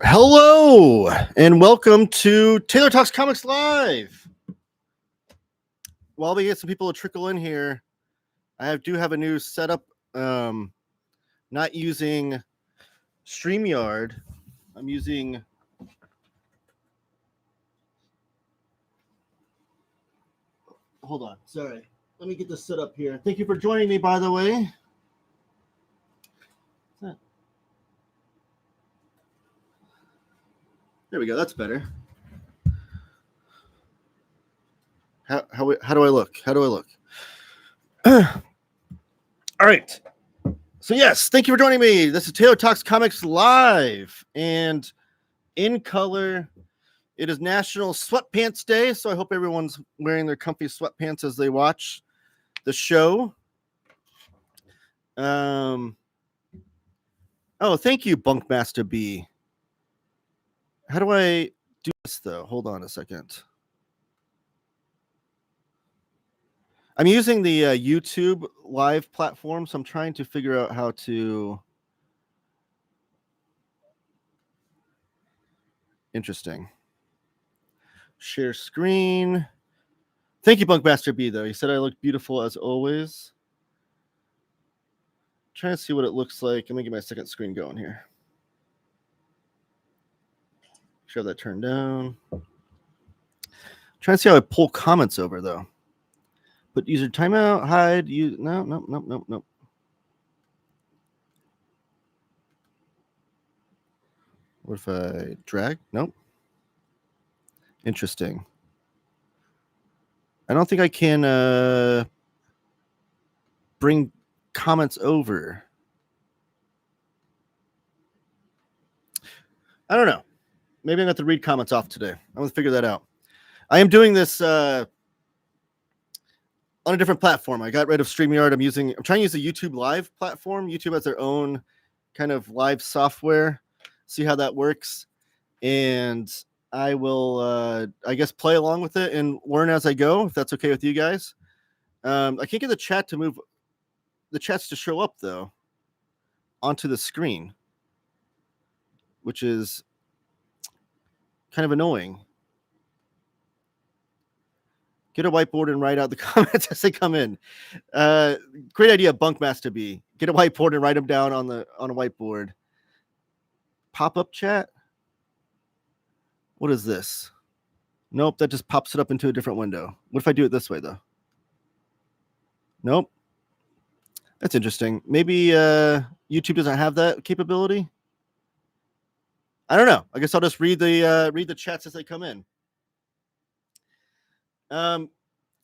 Hello and welcome to Taylor Talks Comics Live. While we get some people to trickle in here, I do have a new setup. Not using StreamYard. I'm using hold on, sorry. Let me get this set up here. Thank you for joining me, by the way. There we go. That's better. How do I look? How do I look? All right. So yes, thank you for joining me. This is Taylor Talks Comics Live, and in color. It is National Sweatpants Day, so I hope everyone's wearing their comfy sweatpants as they watch the show. Oh, thank you, Bunkmaster B. How do I do this, though? Hold on a second. I'm using the YouTube live platform, so I'm trying to figure out how to... Interesting. Share screen. Thank you, Bunkmaster B, though. He said I look beautiful as always. Trying to see what it looks like. Let me get my second screen going here. Show that turned down. Trying to see how I pull comments over, though. Put user timeout, hide, use... Nope. What if I drag? Nope. Interesting. I don't think I can bring comments over. I don't know. Maybe I'm going to have to read comments off today. I'm going to figure that out. I am doing this on a different platform. I got rid of StreamYard. I'm trying to use the YouTube Live platform. YouTube has their own kind of live software. See how that works. And I will, I guess, play along with it and learn as I go, if that's okay with you guys. I can't get the chat to move, the chats to show up, though, onto the screen, which is kind of annoying. Get a whiteboard and write out the comments as they come in. Great idea, Bunkmaster B. Get a whiteboard and write them down on a whiteboard. Pop-up chat? What is this? Nope, that just pops it up into a different window. What if I do it this way, though? Nope. That's interesting. Maybe YouTube doesn't have that capability. I don't know. I guess I'll just read the chats as they come in.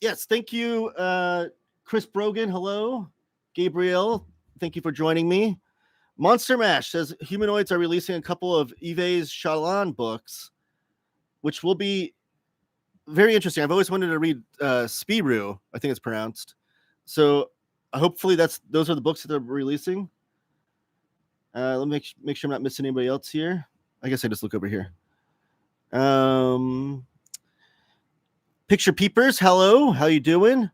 Yes, thank you, Chris Brogan. Hello, Gabriel. Thank you for joining me. Monster Mash says Humanoids are releasing a couple of Yves Chaland books, which will be very interesting. I've always wanted to read Spirou, I think it's pronounced. So hopefully those are the books that they're releasing. Let me make sure I'm not missing anybody else here. I guess I just look over here. Picture Peepers, hello. How you doing?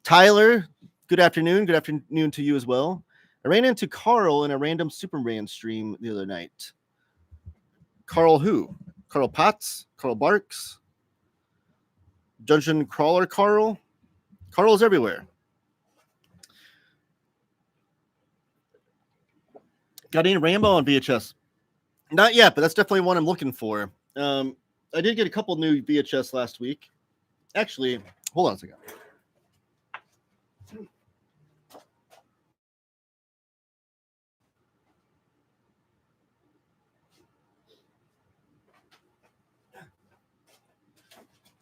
Tyler, good afternoon. Good afternoon to you as well. I ran into Carl in a random Superman stream the other night. Carl who? Carl Potts? Carl Barks? Dungeon Crawler Carl? Carl's everywhere. Got any Rambo on VHS? Not yet, but that's definitely one I'm looking for. I did get a couple new VHS last week. Actually, hold on a second.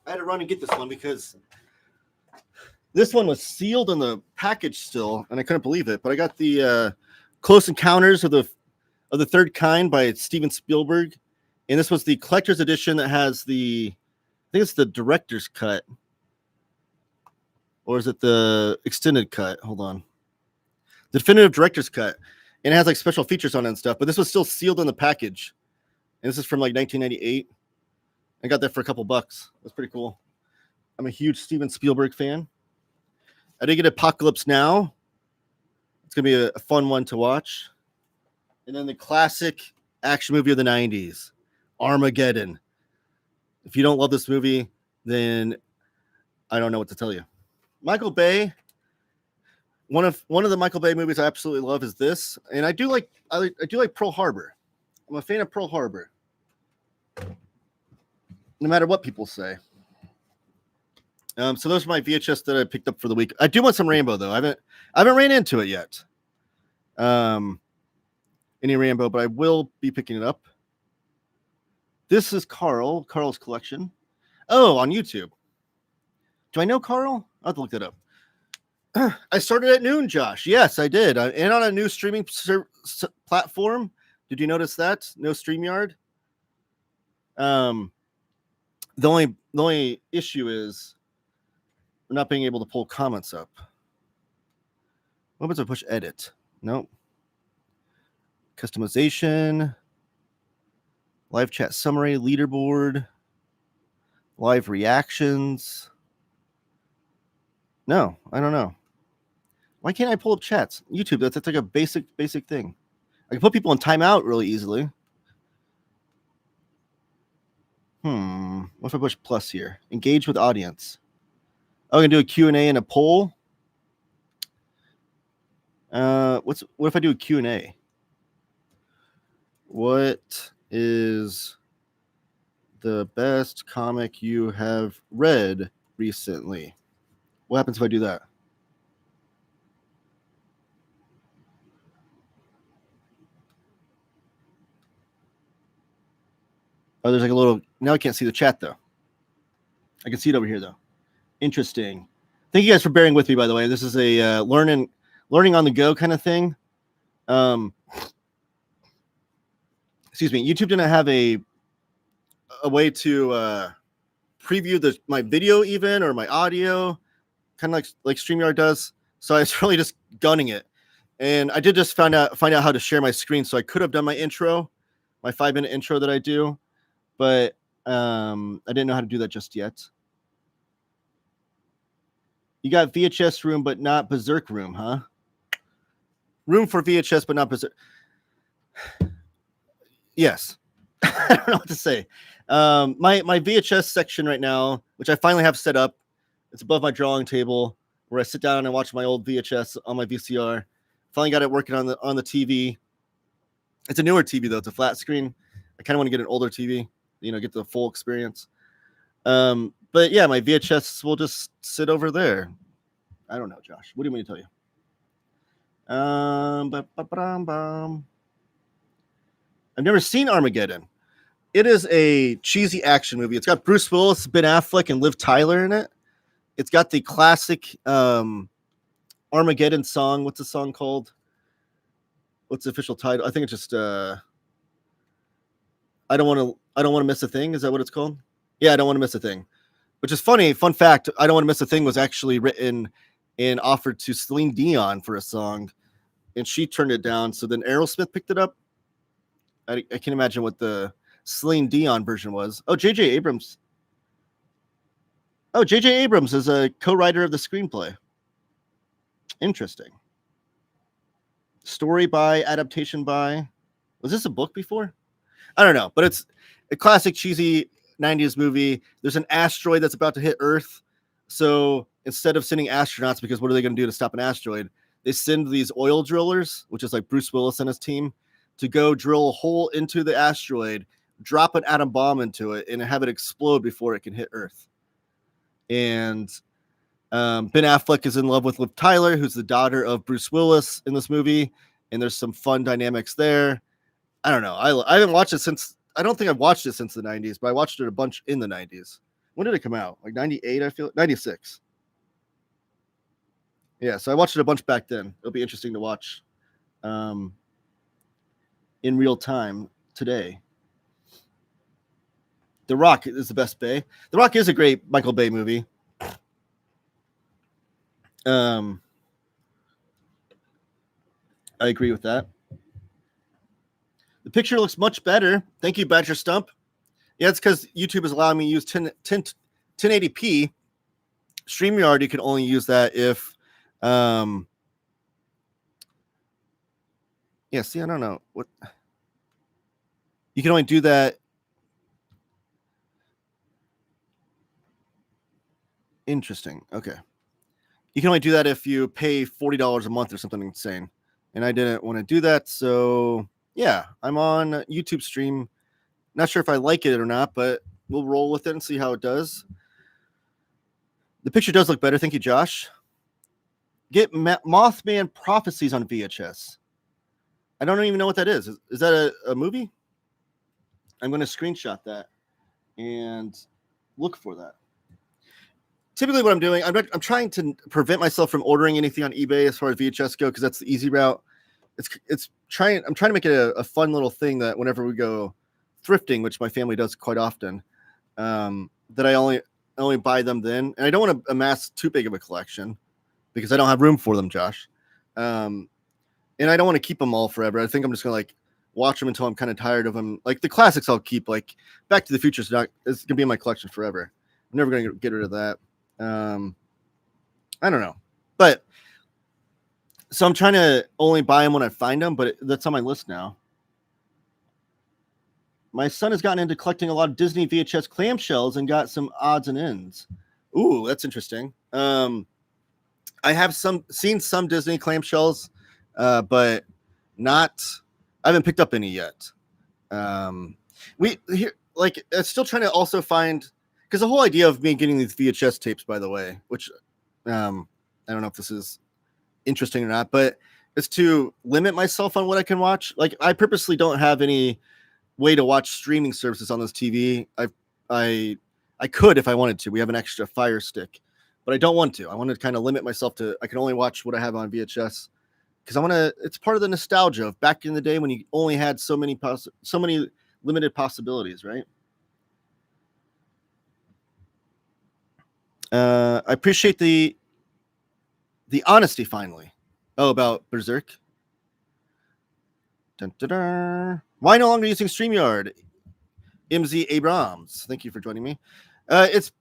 I had to run and get this one because this one was sealed in the package still, and I couldn't believe it. But I got the Close Encounters of the Third Kind by Steven Spielberg, and this was the collector's edition that has I think it's the director's cut, or is it the extended cut? Hold on, the definitive director's cut, and it has like special features on it and stuff. But this was still sealed in the package, and this is from like 1998. I got that for a couple bucks. That's pretty cool. I'm a huge Steven Spielberg fan. I did get Apocalypse Now. It's going to be a fun one to watch. And then the classic action movie of the 90s, Armageddon. If you don't love this movie, then I don't know what to tell you. Michael Bay. One of the Michael Bay movies I absolutely love is this, and I do like Pearl Harbor. I'm a fan of Pearl Harbor, no matter what people say. So those are my VHS that I picked up for the week. I do want some Rambo though. I haven't ran into it yet. Any Rambo, but I will be picking it up. This is Carl's collection. Oh, on YouTube. Do I know Carl? I'll have to look that up. I started at noon, Josh. Yes, I did. And on a new streaming platform. Did you notice that? No StreamYard. The only issue is we're not being able to pull comments up. What happens if I push edit? Nope. Customization. Live chat summary, leaderboard, live reactions. No, I don't know. Why can't I pull up chats? YouTube, that's like a basic thing. I can put people in timeout really easily. What if I push plus here? Engage with audience. Oh, I'm gonna do a Q&A and a poll. What if I do a Q&A? What is the best comic you have read recently? What happens if I do that? Oh, there's like a little. Now I can't see the chat though. I can see it over here though. Interesting. Thank you guys for bearing with me. By the way, this is a learning on the go kind of thing. Excuse me. YouTube didn't have a way to preview my video even or my audio, kind of like StreamYard does. So I was really just gunning it, and I did just find out how to share my screen. So I could have done my intro, my 5-minute intro that I do, but I didn't know how to do that just yet. You got VHS room, but not Berserk room, huh? Room for VHS, but not Berserk. Yes. I don't know what to say. My VHS section right now, which I finally have set up, it's above my drawing table where I sit down and watch my old VHS on my VCR. Finally got it working on the TV. It's a newer TV though. It's a flat screen. I kind of want to get an older TV, get the full experience. But yeah, my VHS will just sit over there. I don't know, Josh. What do you want me to tell you? I've never seen Armageddon. It is a cheesy action movie. It's got Bruce Willis, Ben Affleck, and Liv Tyler in it. It's got the classic Armageddon song. What's the song called? What's the official title? I think it's just I don't want to miss a thing. Is that what it's called? Yeah, I don't want to miss a thing. Which is funny. Fun fact, I don't want to miss a thing was actually written and offered to Celine Dion for a song, and she turned it down. So then Aerosmith picked it up. I can't imagine what the Celine Dion version was. Oh, J.J. Abrams. Oh, J.J. Abrams is a co-writer of the screenplay. Interesting. Story by, adaptation by. Was this a book before? I don't know, but it's a classic cheesy 90s movie. There's an asteroid that's about to hit Earth. So instead of sending astronauts, because what are they going to do to stop an asteroid? They send these oil drillers, which is like Bruce Willis and his team, to go drill a hole into the asteroid, drop an atom bomb into it, and have it explode before it can hit Earth. And Ben Affleck is in love with Liv Tyler, who's the daughter of Bruce Willis in this movie. And there's some fun dynamics there. I don't know. I haven't watched it since, I don't think I've watched it since the 90s, but I watched it a bunch in the 90s. When did it come out? Like 98, I feel? 96. Yeah, so I watched it a bunch back then. It'll be interesting to watch in real time today. The Rock is the best Bay. The Rock is a great Michael Bay movie. I agree with that. The picture looks much better. Thank you, Badger Stump. Yeah, it's because YouTube is allowing me to use 1080p. StreamYard, you can only use that if... yeah, see, I don't know. You can only do that Interesting. Okay. You can only do that if you pay $40 a month or something insane. And I didn't want to do that. So, yeah, I'm on YouTube stream. Not sure if I like it or not, but we'll roll with it and see how it does. The picture does look better. Thank you, Josh. Get Mothman Prophecies on VHS. I don't even know what that is. Is that a movie? I'm going to screenshot that and look for that. Typically what I'm doing, I'm trying to prevent myself from ordering anything on eBay as far as VHS go, because that's the easy route. I'm trying to make it a fun little thing that whenever we go thrifting, which my family does quite often, that I only buy them then. And I don't want to amass too big of a collection because I don't have room for them, Josh. And I don't want to keep them all forever. I think I'm just going to like watch them until I'm kind of tired of them. Like the classics I'll keep, like Back to the Future is going to be in my collection forever. I'm never going to get rid of that. I don't know, but so I'm trying to only buy them when I find them, but that's on my list now. My son has gotten into collecting a lot of Disney VHS clamshells and got some odds and ends. Ooh, that's interesting. I have seen some Disney clamshells, but I haven't picked up any yet. I'm still trying to also find, because the whole idea of me getting these VHS tapes, by the way, which I don't know if this is interesting or not, but it's to limit myself on what I can watch. Like I purposely don't have any way to watch streaming services on this TV. I could if I wanted to. We have an extra Fire Stick, but I don't want to. I want to kind of limit myself to, I can only watch what I have on VHS because it's part of the nostalgia of back in the day when you only had so many limited possibilities, right? I appreciate the honesty finally. Oh, about Berserk. Dun, dun, dun. Why no longer using StreamYard? MZ Abrams, thank you for joining me. It's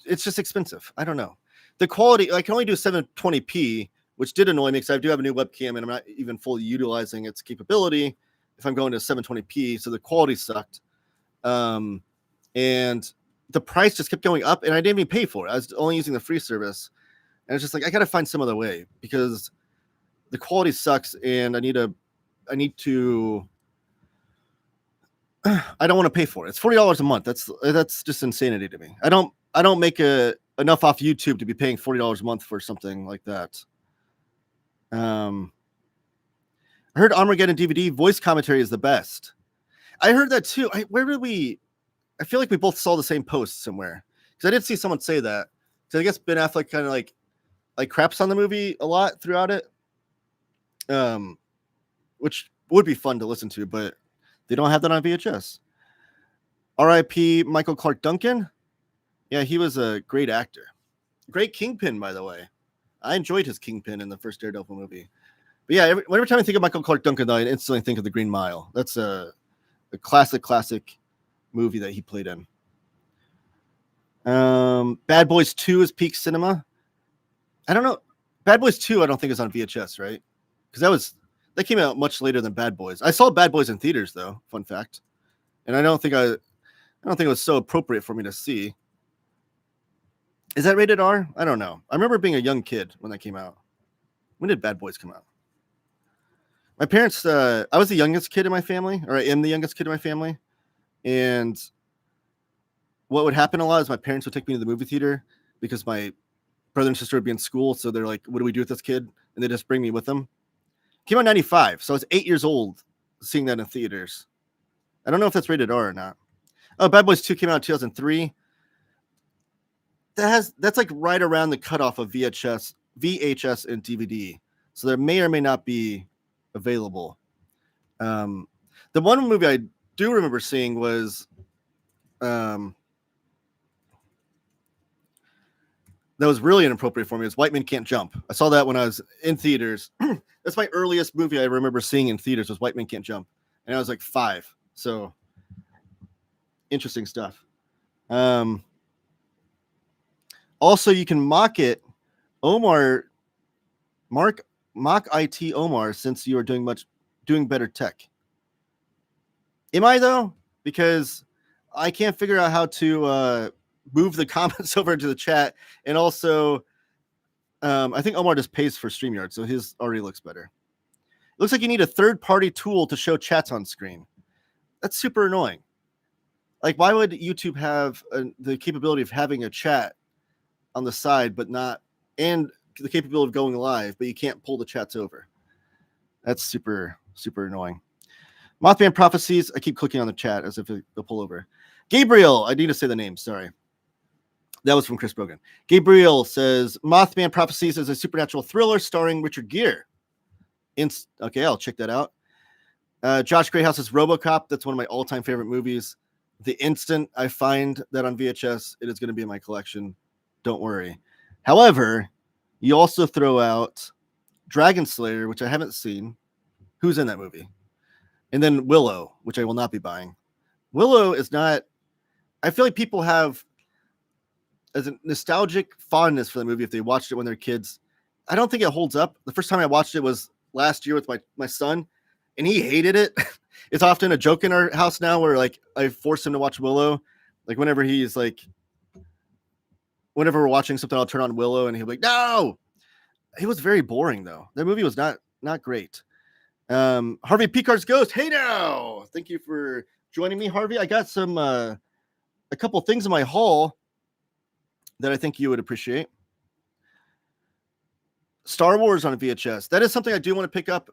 just expensive. I don't know. The quality, I can only do 720p, which did annoy me because I do have a new webcam and I'm not even fully utilizing its capability if I'm going to 720p. So the quality sucked. And the price just kept going up and I didn't even pay for it. I was only using the free service. And it's just like, I got to find some other way because the quality sucks and I need to, I don't want to pay for it. It's $40 a month. That's just insanity to me. I don't make enough off YouTube to be paying $40 a month for something like that. I heard Armageddon DVD voice commentary is the best. I heard that too. I feel like we both saw the same post somewhere because I did see someone say that. So I guess Ben Affleck kind of like craps on the movie a lot throughout it, which would be fun to listen to, but they don't have that on VHS. R.I.P. Michael Clark Duncan. Yeah, he was a great actor. Great Kingpin, by the way. I enjoyed his Kingpin in the first Daredevil movie. But yeah, whenever time I think of Michael Clark Duncan, though, I instantly think of The Green Mile. That's a classic movie that he played in. Bad Boys 2 is peak cinema. I don't know. Bad Boys 2, I don't think is on VHS, right? Because that came out much later than Bad Boys. I saw Bad Boys in theaters, though. Fun fact, and I don't think it was so appropriate for me to see. Is that rated R? I don't know. I remember being a young kid when that came out. When did Bad Boys come out? My parents. I was the youngest kid in my family, or I am the youngest kid in my family, and what would happen a lot is my parents would take me to the movie theater because my brother and sister would be in school, so they're like, "What do we do with this kid?" And they just bring me with them. Came out in 95, so I was 8 years old seeing that in theaters. I don't know if that's rated R or not. Oh, Bad Boys 2 came out in 2003. That's like right around the cutoff of VHS and DVD. So there may or may not be available. The one movie I do remember seeing was that was really inappropriate for me. Is White Men Can't Jump. I saw that when I was in theaters. That's my earliest movie I remember seeing in theaters was White Men Can't Jump. And I was like 5. So interesting stuff. Also, you can mock it. Mock IT Omar since you are doing better tech. Am I though? Because I can't figure out how to move the comments over to the chat. And also, I think Omar just pays for StreamYard, so his already looks better. It looks like you need a third-party tool to show chats on screen. That's super annoying. Like, why would YouTube have the capability of having a chat on the side, but not, and the capability of going live, but you can't pull the chats over? That's super, super annoying. Mothman Prophecies. I keep clicking on the chat as if they'll pull over. Gabriel. I need to say the name. Sorry. That was from Chris Brogan. Gabriel says, Mothman Prophecies is a supernatural thriller starring Richard Gere. Okay, I'll check that out. Josh Greyhouse's RoboCop. That's one of my all-time favorite movies. The instant I find that on VHS, it is going to be in my collection. Don't worry. However, you also throw out Dragon Slayer, which I haven't seen. Who's in that movie? And then Willow, which I will not be buying. Willow is not... I feel like people have as a nostalgic fondness for the movie if they watched it when they're kids. I don't think it holds up. The first time I watched it was last year with my son, and he hated it. It's often a joke in our house now where like I force him to watch Willow. Like whenever we're watching something, I'll turn on Willow and he'll be like, no. It was very boring though. That movie was not great. Harvey Picard's Ghost. Hey now. Thank you for joining me, Harvey. I got some a couple things in my haul that I think you would appreciate. Star Wars on VHS. That is something I do want to pick up.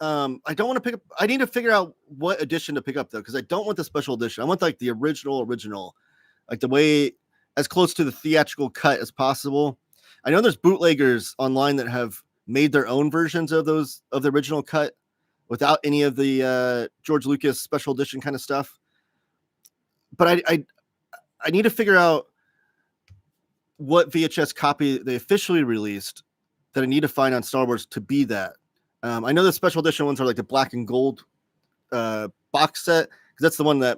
I don't want to pick up. I need to figure out what edition to pick up though, because I don't want the special edition. I want like the original, like the way as close to the theatrical cut as possible. I know there's bootleggers online that have made their own versions of the original cut without any of the George Lucas special edition kind of stuff. But I need to figure out what VHS copy they officially released that I need to find on Star Wars to be that. I know the special edition ones are like the black and gold box set, because that's the one that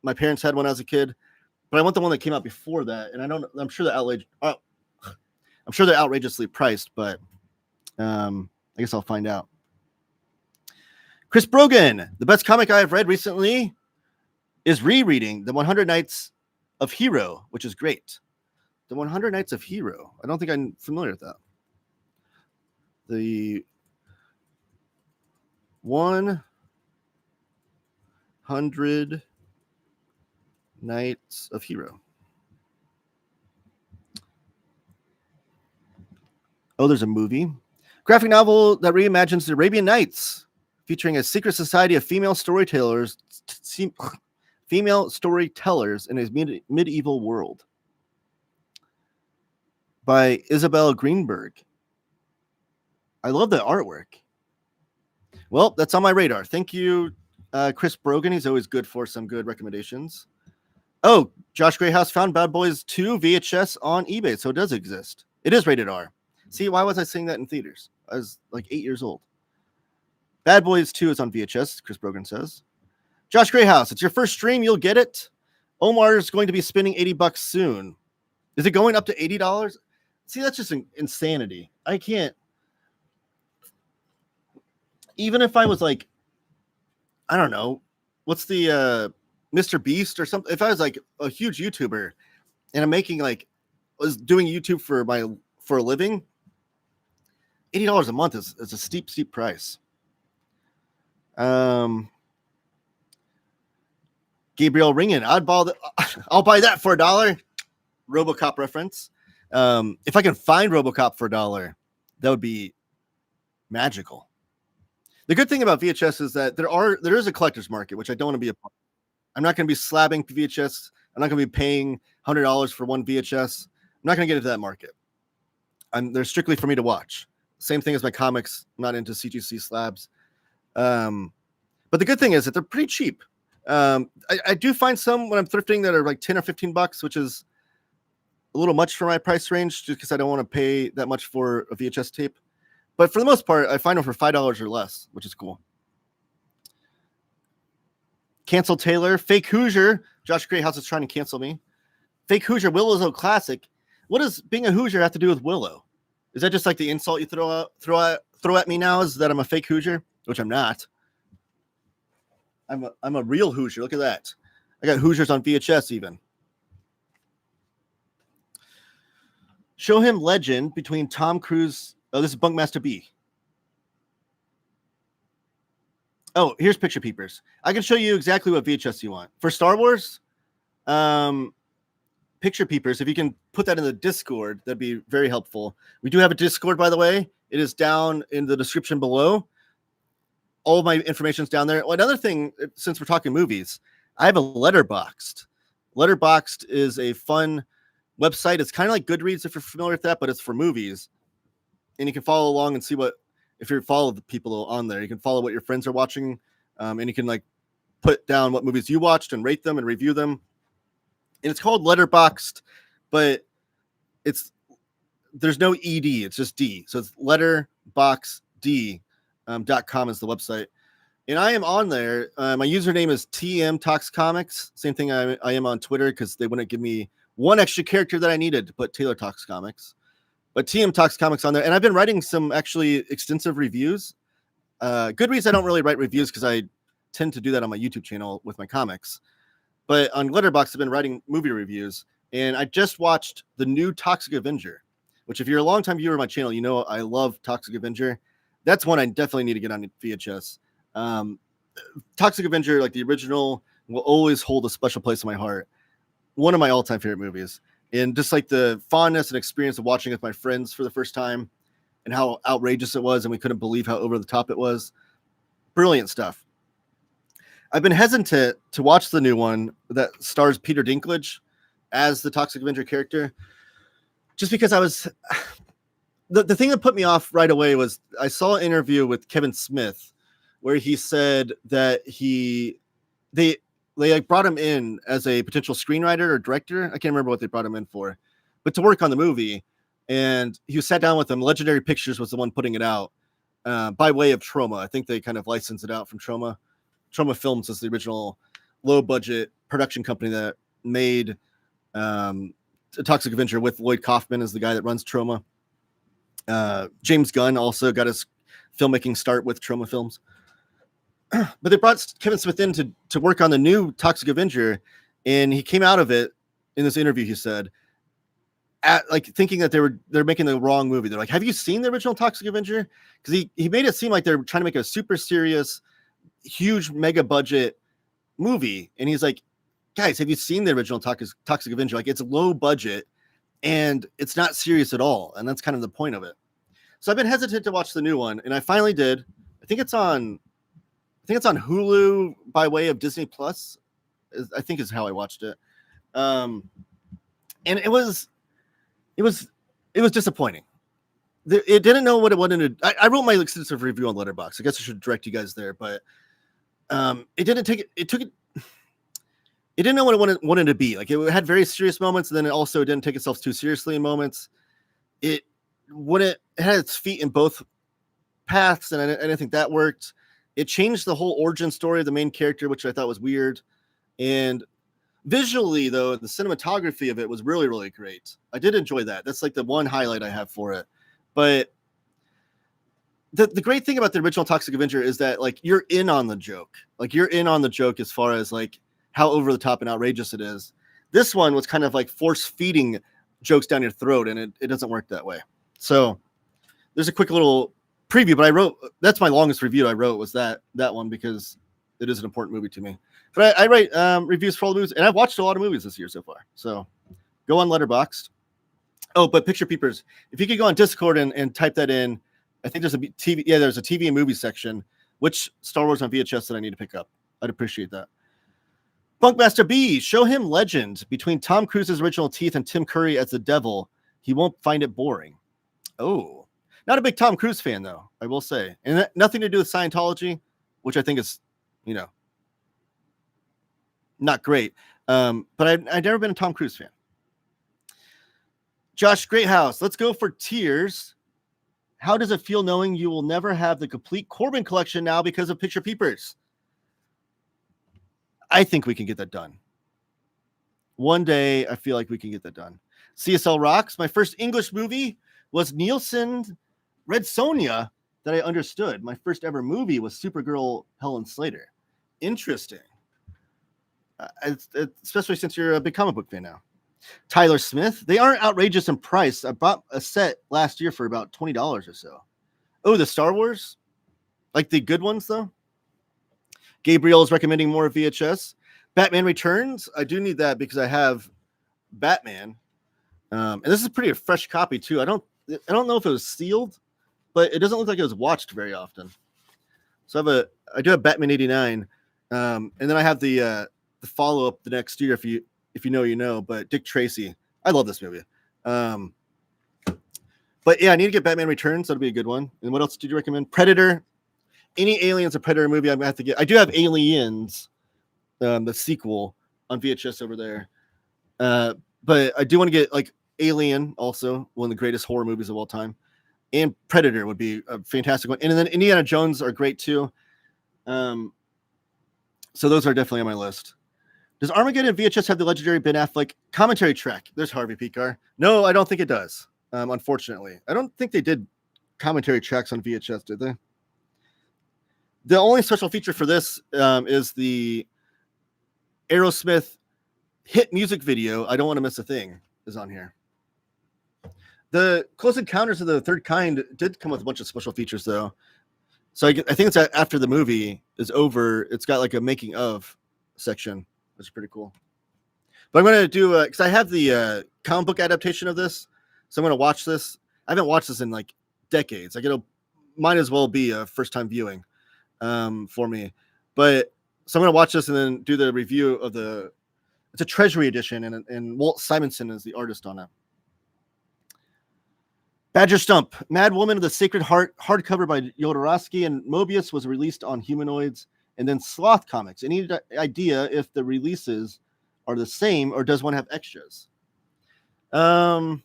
my parents had when I was a kid. But I want the one that came out before that, and I'm sure they're outrageously priced, but I guess I'll find out. Chris Brogan, the best comic I have read recently is rereading The 100 Nights of Hero, which is great. The 100 Nights of Hero. I don't think I'm familiar with that. The 100 Nights of Hero. Oh, there's a movie. Graphic novel that reimagines the Arabian Nights, featuring a secret society of female storytellers in a medieval world. By Isabel Greenberg. I love the artwork. Well, that's on my radar. Thank you, Chris Brogan. He's always good for some good recommendations. Oh, Josh Greyhouse found Bad Boys 2 VHS on eBay, so it does exist. It is rated R. See, why was I seeing that in theaters? I was like 8 years old. Bad Boys 2 is on VHS, Chris Brogan says. Josh Greyhouse, it's your first stream, you'll get it. Omar is going to be spending $80 soon. Is it going up to $80? See, that's just insanity. I can't. Even if I was like, I don't know, what's the Mr. Beast or something? If I was like a huge YouTuber and I'm making like, was doing YouTube for a living, $80 a month is a steep price. Gabriel Ringen, I'll buy that for $1. RoboCop reference. If I can find RoboCop for $1, that would be magical. The good thing about VHS is that there is a collector's market, which I don't want to be a part of. I'm not going to be slabbing VHS. I'm not going to be paying $100 for one VHS. I'm not going to get into that market. They're strictly for me to watch. Same thing as my comics. I'm not into CGC slabs. But the good thing is that they're pretty cheap. I do find some when I'm thrifting that are like $10 or $15, which is a little much for my price range, just because I don't want to pay that much for a VHS tape. But for the most part, I find them for $5 or less, which is cool. Cancel Taylor, Fake Hoosier. Josh Greyhouse is trying to cancel me. Fake Hoosier, Willow's a classic. What does being a Hoosier have to do with Willow? Is that just like the insult you throw at me now? Is that I'm a fake Hoosier, which I'm not. I'm a real Hoosier. Look at that. I got Hoosiers on VHS even. Show him Legend between Tom Cruise. Oh, this is Bunkmaster B. Oh, here's Picture Peepers. I can show you exactly what VHS you want. For Star Wars, Picture Peepers, if you can put that in the Discord, that'd be very helpful. We do have a Discord, by the way. It is down in the description below. All of my information's down there. Well, another thing, since we're talking movies, I have a Letterboxd. Letterboxd is a fun website. It's kind of like Goodreads if you're familiar with that, but it's for movies. And you can follow along and see what, if you follow the people on there, you can follow what your friends are watching, and you can like put down what movies you watched and rate them and review them. And it's called Letterboxd, but there's no ed, it's just D. So it's letterboxd.com is the website. And I am on there. My username is TM Talks Comics. Same thing I am on Twitter because they wouldn't give me one extra character that I needed to put Taylor Talks Comics. But TM Talks Comics on there. And I've been writing some actually extensive reviews. Goodreads, I don't really write reviews because I tend to do that on my YouTube channel with my comics. But on Letterboxd, I've been writing movie reviews. And I just watched the new Toxic Avenger, which if you're a longtime viewer of my channel, you know I love Toxic Avenger. That's one I definitely need to get on VHS. Toxic Avenger, like the original, will always hold a special place in my heart. One of my all-time favorite movies. And just like the fondness and experience of watching it with my friends for the first time and how outrageous it was and we couldn't believe how over the top it was. Brilliant stuff. I've been hesitant to watch the new one that stars Peter Dinklage as the Toxic Avenger character just because I was... The thing that put me off right away was I saw an interview with Kevin Smith where he said that they like brought him in as a potential screenwriter or director. I can't remember what they brought him in for, but to work on the movie. And he sat down with them. Legendary Pictures was the one putting it out by way of Troma. I think they kind of licensed it out from Troma. Troma Films is the original low budget production company that made Toxic Avenger with Lloyd Kaufman as the guy that runs Troma. James Gunn also got his filmmaking start with Troma Films. But they brought Kevin Smith in to work on the new Toxic Avenger, and he came out of it in this interview. He said, like thinking that they're making the wrong movie. They're like, "Have you seen the original Toxic Avenger?" Because he made it seem like they're trying to make a super serious, huge mega budget movie, and he's like, "Guys, have you seen the original Toxic Avenger? Like it's low budget, and it's not serious at all, and that's kind of the point of it." So I've been hesitant to watch the new one, and I finally did. I think it's on Hulu by way of Disney Plus. I think is how I watched it. And it was disappointing. It didn't know what it wanted to. I wrote my extensive review on Letterboxd. I guess I should direct you guys there, but it didn't take it. It didn't know what it wanted to be. Like it had very serious moments, and then it also didn't take itself too seriously in moments. It had its feet in both paths, and I didn't think that worked. It changed the whole origin story of the main character, which I thought was weird. And visually, though, the cinematography of it was really, really great. I did enjoy that. That's like the one highlight I have for it. But the great thing about the original Toxic Avenger is that like you're in on the joke. Like you're in on the joke as far as like how over the top and outrageous it is. This one was kind of like force feeding jokes down your throat, and it doesn't work that way. So there's a quick little preview, but that's my longest review I wrote was that one because it is an important movie to me. But I write reviews for all the movies, and I've watched a lot of movies this year so far. So go on Letterboxd. Oh, but Picture Peepers, if you could go on Discord and type that in, I think there's a TV. Yeah, there's a TV and movie section. Which Star Wars on VHS that I need to pick up? I'd appreciate that. Bunkmaster B, show him Legend between Tom Cruise's original teeth and Tim Curry as the devil. He won't find it boring. Oh. Not a big Tom Cruise fan, though, I will say. And nothing to do with Scientology, which I think is, not great. But I've never been a Tom Cruise fan. Josh Greathouse, let's go for Tears. How does it feel knowing you will never have the complete Corbin collection now because of Picture Peepers? I think we can get that done. One day, I feel like we can get that done. CSL Rocks, my first English movie was Nielsen Red Sonja that I understood. My first ever movie was Supergirl Helen Slater. Interesting. Especially since you're a big comic book fan now. Tyler Smith. They aren't outrageous in price. I bought a set last year for about $20 or so. Oh, the Star Wars? Like the good ones, though? Gabriel is recommending more VHS. Batman Returns. I do need that because I have Batman. And this is pretty a fresh copy, too. I don't know if it was sealed, but it doesn't look like it was watched very often. So I do have Batman 89. And then I have the follow-up the next year, if you know, you know, but Dick Tracy. I love this movie. But yeah, I need to get Batman Returns. That'll be a good one. And what else did you recommend? Predator. Any Aliens or Predator movie I'm going to have to get. I do have Aliens, the sequel, on VHS over there. But I do want to get like Alien, also one of the greatest horror movies of all time. And Predator would be a fantastic one. And then Indiana Jones are great too. So those are definitely on my list. Does Armageddon VHS have the legendary Ben Affleck commentary track? There's Harvey Picar. No, I don't think it does. Unfortunately, I don't think they did commentary tracks on VHS, did they? The only special feature for this is the Aerosmith hit music video. I Don't Want to Miss a Thing is on here. The Close Encounters of the Third Kind did come with a bunch of special features, though. So I think it's after the movie is over. It's got like a making of section, which is pretty cool. But I'm going to do, because I have the comic book adaptation of this. So I'm going to watch this. I haven't watched this in like decades. Like might as well be a first time viewing for me. But so I'm going to watch this and then do the review of it's a Treasury edition, and Walt Simonson is the artist on it. Badger Stump, Mad Woman of the Sacred Heart, hardcover by Jodorowsky, and Mobius was released on Humanoids, and then Sloth Comics. Any idea if the releases are the same, or does one have extras? I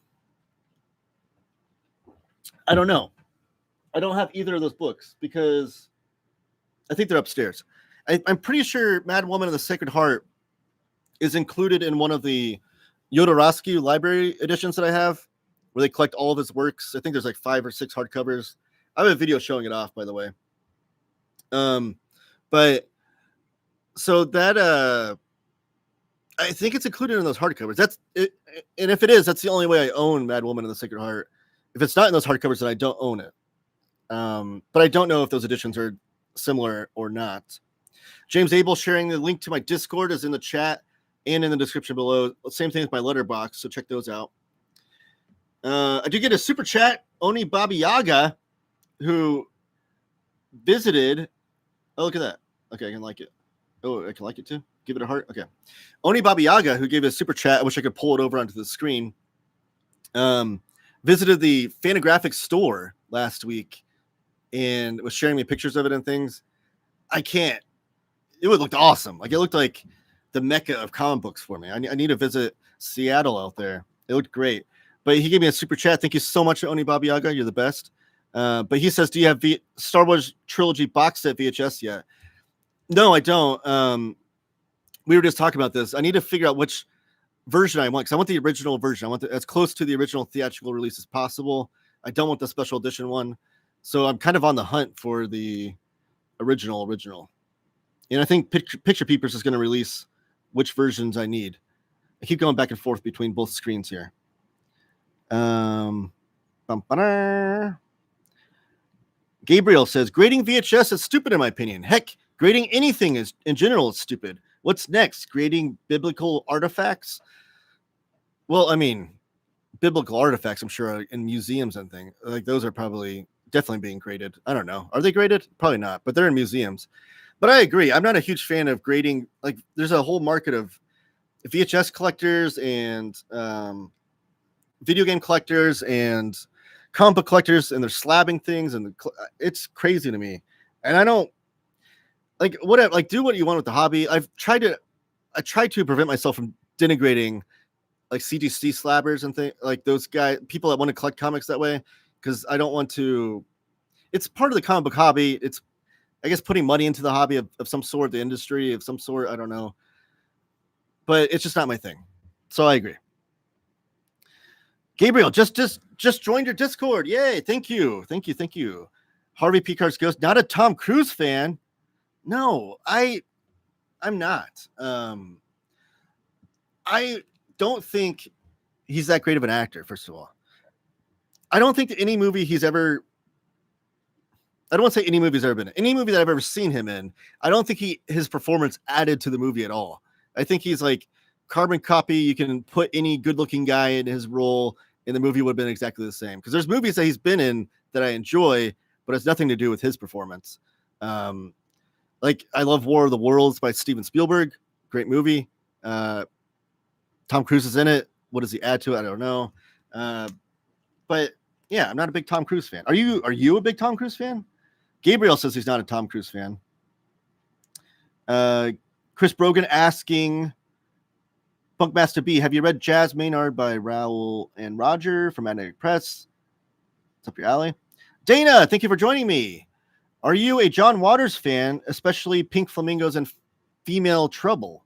don't know. I don't have either of those books because I think they're upstairs. I'm pretty sure Mad Woman of the Sacred Heart is included in one of the Jodorowsky library editions that I have, where they collect all of his works. I think there's like 5 or 6 hardcovers. I have a video showing it off, by the way. But so that I think it's included in those hardcovers. That's it, and if it is, that's the only way I own Mad Woman of the Sacred Heart. If it's not in those hardcovers, then I don't own it. But I don't know if those editions are similar or not. James Abel sharing the link to my Discord is in the chat and in the description below. Same thing as my Letterboxd, so check those out. I did get a super chat, Oni Baba Yaga, who visited. Oh, look at that. Okay, I can like it. Oh, I can like it too. Give it a heart. Okay. Oni Baba Yaga, who gave a super chat. I wish I could pull it over onto the screen. Visited the Fanographics store last week and was sharing me pictures of it and things. I can't. It would look awesome. Like it looked like the mecca of comic books for me. I need to visit Seattle out there. It looked great. But he gave me a super chat. Thank you so much, Oni Baba Yaga. You're the best. But he says, do you have Star Wars Trilogy box set VHS yet? No, I don't. We were just talking about this. I need to figure out which version I want, because I want the original version. I want as close to the original theatrical release as possible. I don't want the special edition one. So I'm kind of on the hunt for the original. And I think Picture Peepers is going to release which versions I need. I keep going back and forth between both screens here. Gabriel says, grading VHS is stupid in my opinion. Heck, grading anything is in general is stupid. What's next? Grading biblical artifacts? Well, I mean, biblical artifacts, I'm sure, are in museums and things. Like those are probably definitely being graded. I don't know. Are they graded? Probably not, but they're in museums. But I agree. I'm not a huge fan of grading. Like there's a whole market of VHS collectors and video game collectors and comic book collectors, and they're slabbing things, and it's crazy to me. And I don't like whatever. Like do what you want with the hobby. I try to prevent myself from denigrating like CGC slabbers and things like those people that want to collect comics that way, because I don't want to. It's part of the comic book hobby. It's, I guess, putting money into the hobby of some sort, the industry of some sort. I don't know, but it's just not my thing. So I agree. Gabriel just joined your Discord. Yay! Thank you. Harvey Picar's Ghost. Not a Tom Cruise fan. No, I'm not. don't think he's that great of an actor, first of all. I don't think that any movie he's ever, I don't want to say any movie he's ever been in, any movie that I've ever seen him in, I don't think his performance added to the movie at all. I think he's like carbon copy. You can put any good looking guy in his role and the movie would have been exactly the same. Because there's movies that he's been in that I enjoy, but it's nothing to do with his performance. Like I love War of the Worlds by Steven Spielberg. Great movie. Tom Cruise is in it. What does he add to it? I don't know. But yeah, I'm not a big Tom Cruise fan. Are you a big Tom Cruise fan? Gabriel says he's not a Tom Cruise fan. Chris Brogan asking Bunkmaster B, have you read Jazz Maynard by Raoul and Roger from Magnetic Press? It's up your alley. Dana, thank you for joining me. Are you a John Waters fan, especially Pink Flamingos and Female Trouble?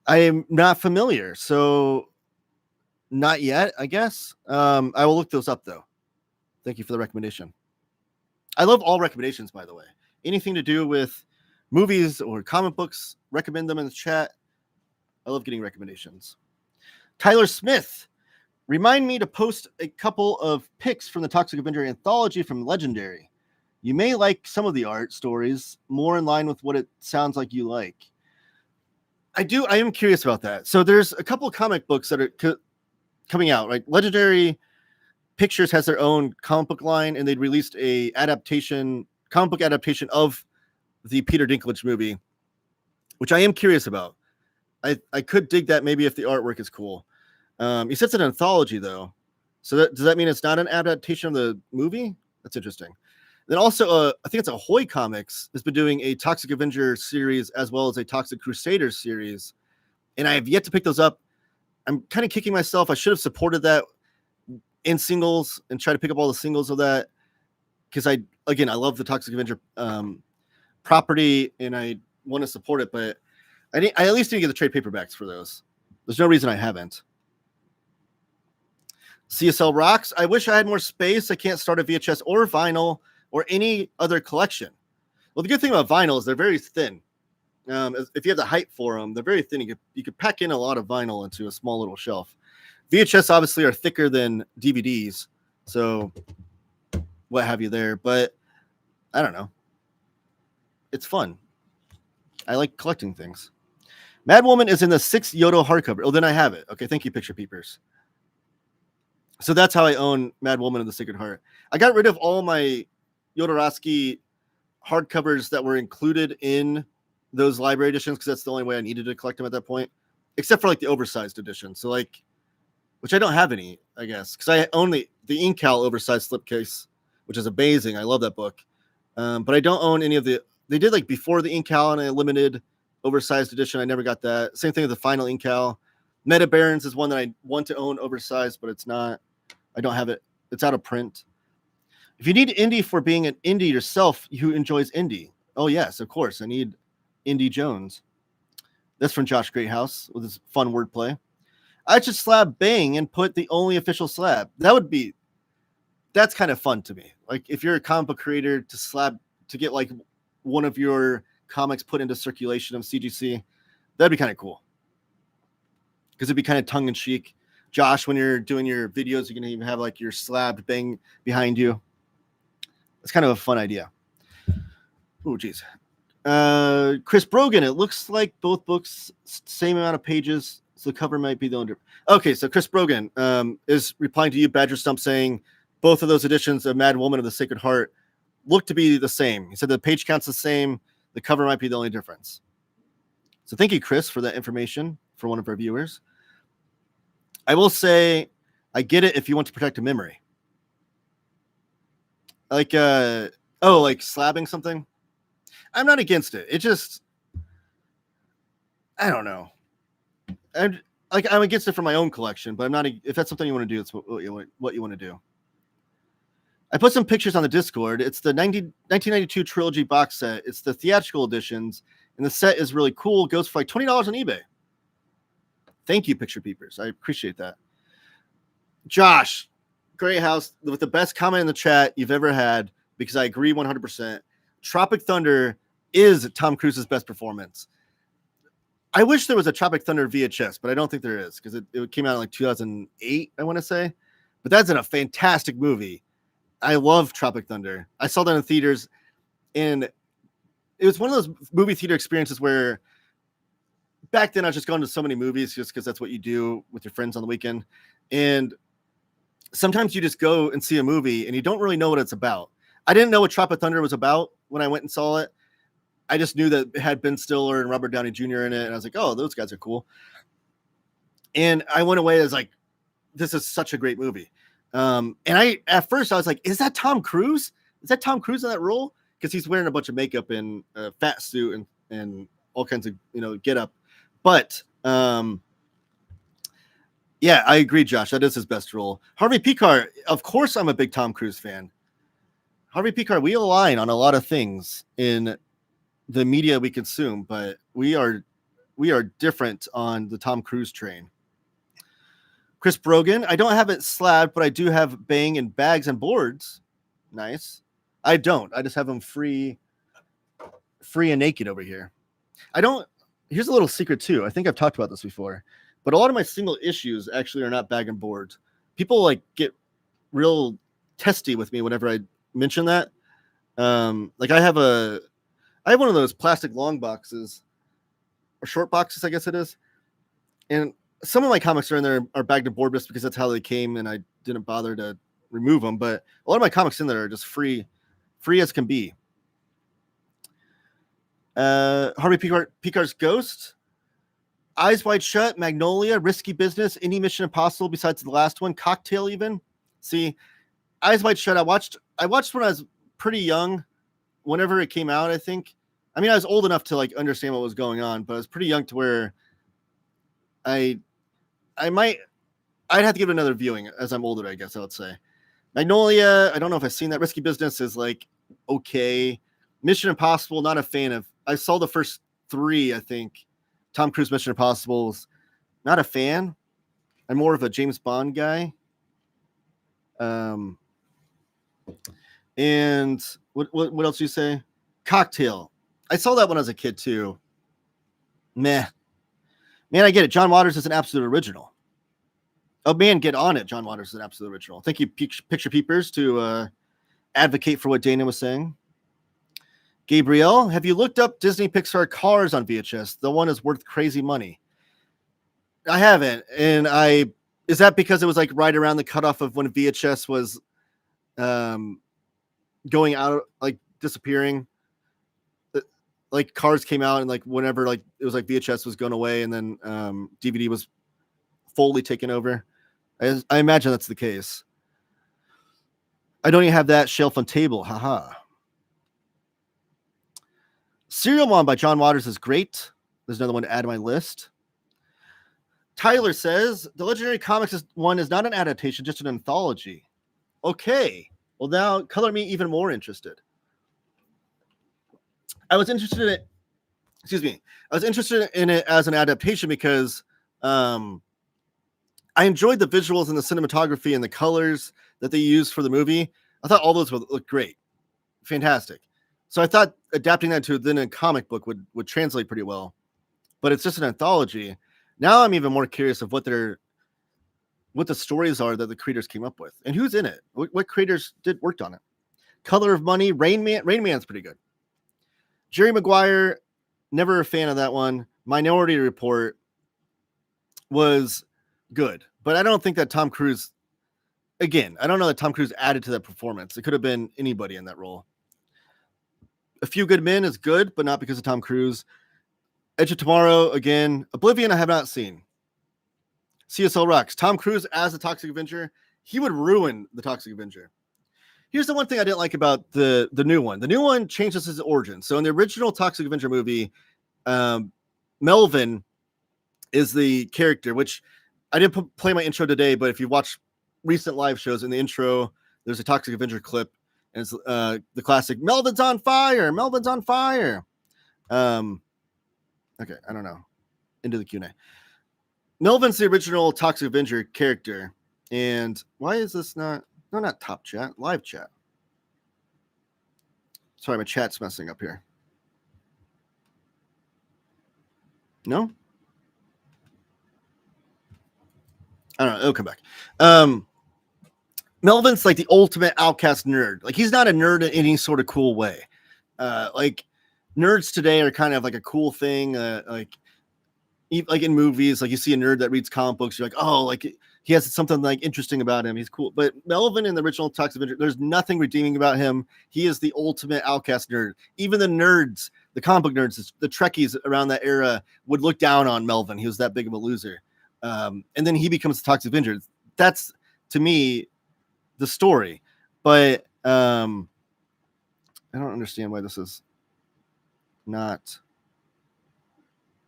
I am not familiar, so not yet, I guess. I will look those up, though. Thank you for the recommendation. I love all recommendations, by the way. Anything to do with movies or comic books, recommend them in the chat. I love getting recommendations. Tyler Smith, remind me to post a couple of pics from the Toxic Avenger anthology from Legendary. You may like some of the art stories more in line with what it sounds like you like. I am curious about that. So there's a couple of comic books that are coming out, right? Legendary Pictures has their own comic book line, and they released a comic book adaptation of the Peter Dinklage movie, which I am curious about. I could dig that maybe if the artwork is cool. He says it's an anthology though, so does that mean it's not an adaptation of the movie? That's interesting. Then also, I think it's Ahoy Comics has been doing a Toxic Avenger series as well as a Toxic Crusaders series, and I have yet to pick those up. I'm kind of kicking myself. I should have supported that in singles and try to pick up all the singles of that, because I love the Toxic Avenger property and I want to support it, but I at least need to get the trade paperbacks for those. There's no reason I haven't. CSL rocks. I wish I had more space. I can't start a VHS or vinyl or any other collection. Well, the good thing about vinyl is they're very thin. If you have the height for them, they're very thin. You could pack in a lot of vinyl into a small little shelf. VHS obviously are thicker than DVDs, so what have you there. But I don't know. It's fun. I like collecting things. Mad Woman is in the 6th Yodo hardcover. Oh, then I have it. Okay, thank you, Picture Peepers. So that's how I own Mad Woman of the Sacred Heart. I got rid of all my Jodorowsky hardcovers that were included in those library editions because that's the only way I needed to collect them at that point, except for like the oversized edition. So like, which I don't have any, I guess, because I own the Incal oversized slipcase, which is amazing. I love that book. But I don't own any of they did like before the Incal and a limited oversized edition. I never got that. Same thing with the final Incal. Meta Barons is one that I want to own oversized, but it's not. I don't have it. It's out of print. If you need indie for being an indie yourself who enjoys indie. Oh, yes, of course. I need Indie Jones. That's from Josh Greathouse with his fun wordplay. I should slab Bang and put the only official slab. That's kind of fun to me. Like if you're a comic book creator to get like one of your comics put into circulation of CGC, that'd be kind of cool. Because it'd be kind of tongue in cheek. Josh, when you're doing your videos, you're going to even have like your slabbed Bang behind you. It's kind of a fun idea. Oh, geez. Chris Brogan, it looks like both books, same amount of pages, so the cover might be the only difference. Okay, so Chris Brogan is replying to you, Badger Stump, saying both of those editions of Mad Woman of the Sacred Heart look to be the same. He said the page count's the same. The cover might be the only difference. So thank you, Chris, for that information for one of our viewers. I will say, I get it if you want to protect a memory. Like, like slabbing something. I'm not against it. It just, I don't know. I'm against it for my own collection, but I'm not. If that's something you want to do, it's what you want to do. I put some pictures on the Discord. It's the 1992 trilogy box set. It's the theatrical editions, and the set is really cool. It goes for like $20 on eBay. Thank you, Picture Peepers. I appreciate that. Josh, Great House, with the best comment in the chat you've ever had, because I agree 100%. Tropic Thunder is Tom Cruise's best performance. I wish there was a Tropic Thunder VHS, but I don't think there is because it came out in like 2008, I want to say. But that's a fantastic movie. I love Tropic Thunder. I saw that in theaters, and it was one of those movie theater experiences where back then I was just going to so many movies just because that's what you do with your friends on the weekend. And sometimes you just go and see a movie and you don't really know what it's about. I didn't know what Tropic Thunder was about when I went and saw it. I just knew that it had Ben Stiller and Robert Downey Jr. in it. And I was like, oh, those guys are cool. And I went away as like, this is such a great movie. At first I was like, is that Tom Cruise? Is that Tom Cruise in that role? Because he's wearing a bunch of makeup and a fat suit and all kinds of, get up. But yeah, I agree, Josh. That is his best role. Harvey Pekar, of course, I'm a big Tom Cruise fan. Harvey Pekar, we align on a lot of things in the media we consume, but we are different on the Tom Cruise train. Chris Brogan, I don't have it slabbed, but I do have Bang and Bags and Boards. Nice. I don't. I just have them free and naked over here. Here's a little secret too. I think I've talked about this before, but a lot of my single issues actually are not Bag and Boards. People like get real testy with me whenever I mention that. Like I have one of those plastic long boxes or short boxes, I guess it is. And some of my comics are in there are bagged and board just because that's how they came and I didn't bother to remove them. But a lot of my comics in there are just free as can be. Harvey Pekar's Ghost, Eyes Wide Shut, Magnolia, Risky Business, any Mission Impossible besides the last one, Cocktail even. See, Eyes Wide Shut, I watched when I was pretty young, whenever it came out, I think. I mean, I was old enough to like understand what was going on, but I was pretty young to where I'd have to give it another viewing as I'm older, I guess I would say. Magnolia, I don't know if I've seen that. Risky Business is like okay. Mission Impossible, not a fan of. I saw the first 3, I think. Tom Cruise Mission Impossible, not a fan. I'm more of a James Bond guy. And what else do you say? Cocktail. I saw that when I was a kid too. Meh. Man, I get it. John Waters is an absolute original. Oh man, get on it. John Waters is an absolute original. Thank you, Picture Peepers, to advocate for what Dana was saying. Gabriel, have you looked up Disney Pixar Cars on VHS? The one is worth crazy money. I haven't. And is that because it was like right around the cutoff of when VHS was going out, like disappearing? Like Cars came out and like whenever like it was like VHS was going away and then DVD was fully taken over. I imagine that's the case. I don't even have that shelf on table. Haha. Serial Mom by John Waters is great. There's another one to add to my list. Tyler says the Legendary Comics one is not an adaptation, just an anthology. Okay. Well, now color me even more interested. I was interested in it. Excuse me. I was interested in it as an adaptation because I enjoyed the visuals and the cinematography and the colors that they used for the movie. I thought all those would look great. Fantastic. So I thought adapting that to then a comic book would translate pretty well. But it's just an anthology. Now I'm even more curious of what the stories are that the creators came up with and who's in it. What creators worked on it. Color of Money, Rain Man. Rain Man's pretty good. Jerry Maguire, never a fan of that one. Minority Report was good, but I don't think that Tom Cruise. Again, I don't know that Tom Cruise added to that performance. It could have been anybody in that role. A Few Good Men is good, but not because of Tom Cruise. Edge of Tomorrow, again. Oblivion, I have not seen. CSL Rocks. Tom Cruise as the Toxic Avenger, he would ruin the Toxic Avenger. Here's the one thing I didn't like about the new one. The new one changes his origin. So in the original Toxic Avenger movie, Melvin is the character, which I didn't play my intro today, but if you watch recent live shows in the intro, there's a Toxic Avenger clip, and it's the classic "Melvin's on fire, Melvin's on fire." Okay, I don't know. Into the Q&A. Melvin's the original Toxic Avenger character, and why is this not top chat, live chat? Sorry, my chat's messing up here. No? I don't know. It'll come back. Melvin's like the ultimate outcast nerd. Like he's not a nerd in any sort of cool way. Like nerds today are kind of like a cool thing. Like in movies, like you see a nerd that reads comic books, you're like, oh, like he has something like interesting about him. He's cool. But Melvin in the original Toxic Avenger, there's nothing redeeming about him. He is the ultimate outcast nerd. Even the nerds, the comic book nerds, the Trekkies around that era would look down on Melvin. He was that big of a loser. And then he becomes the Toxic Avenger. That's to me the story. But I don't understand why this is not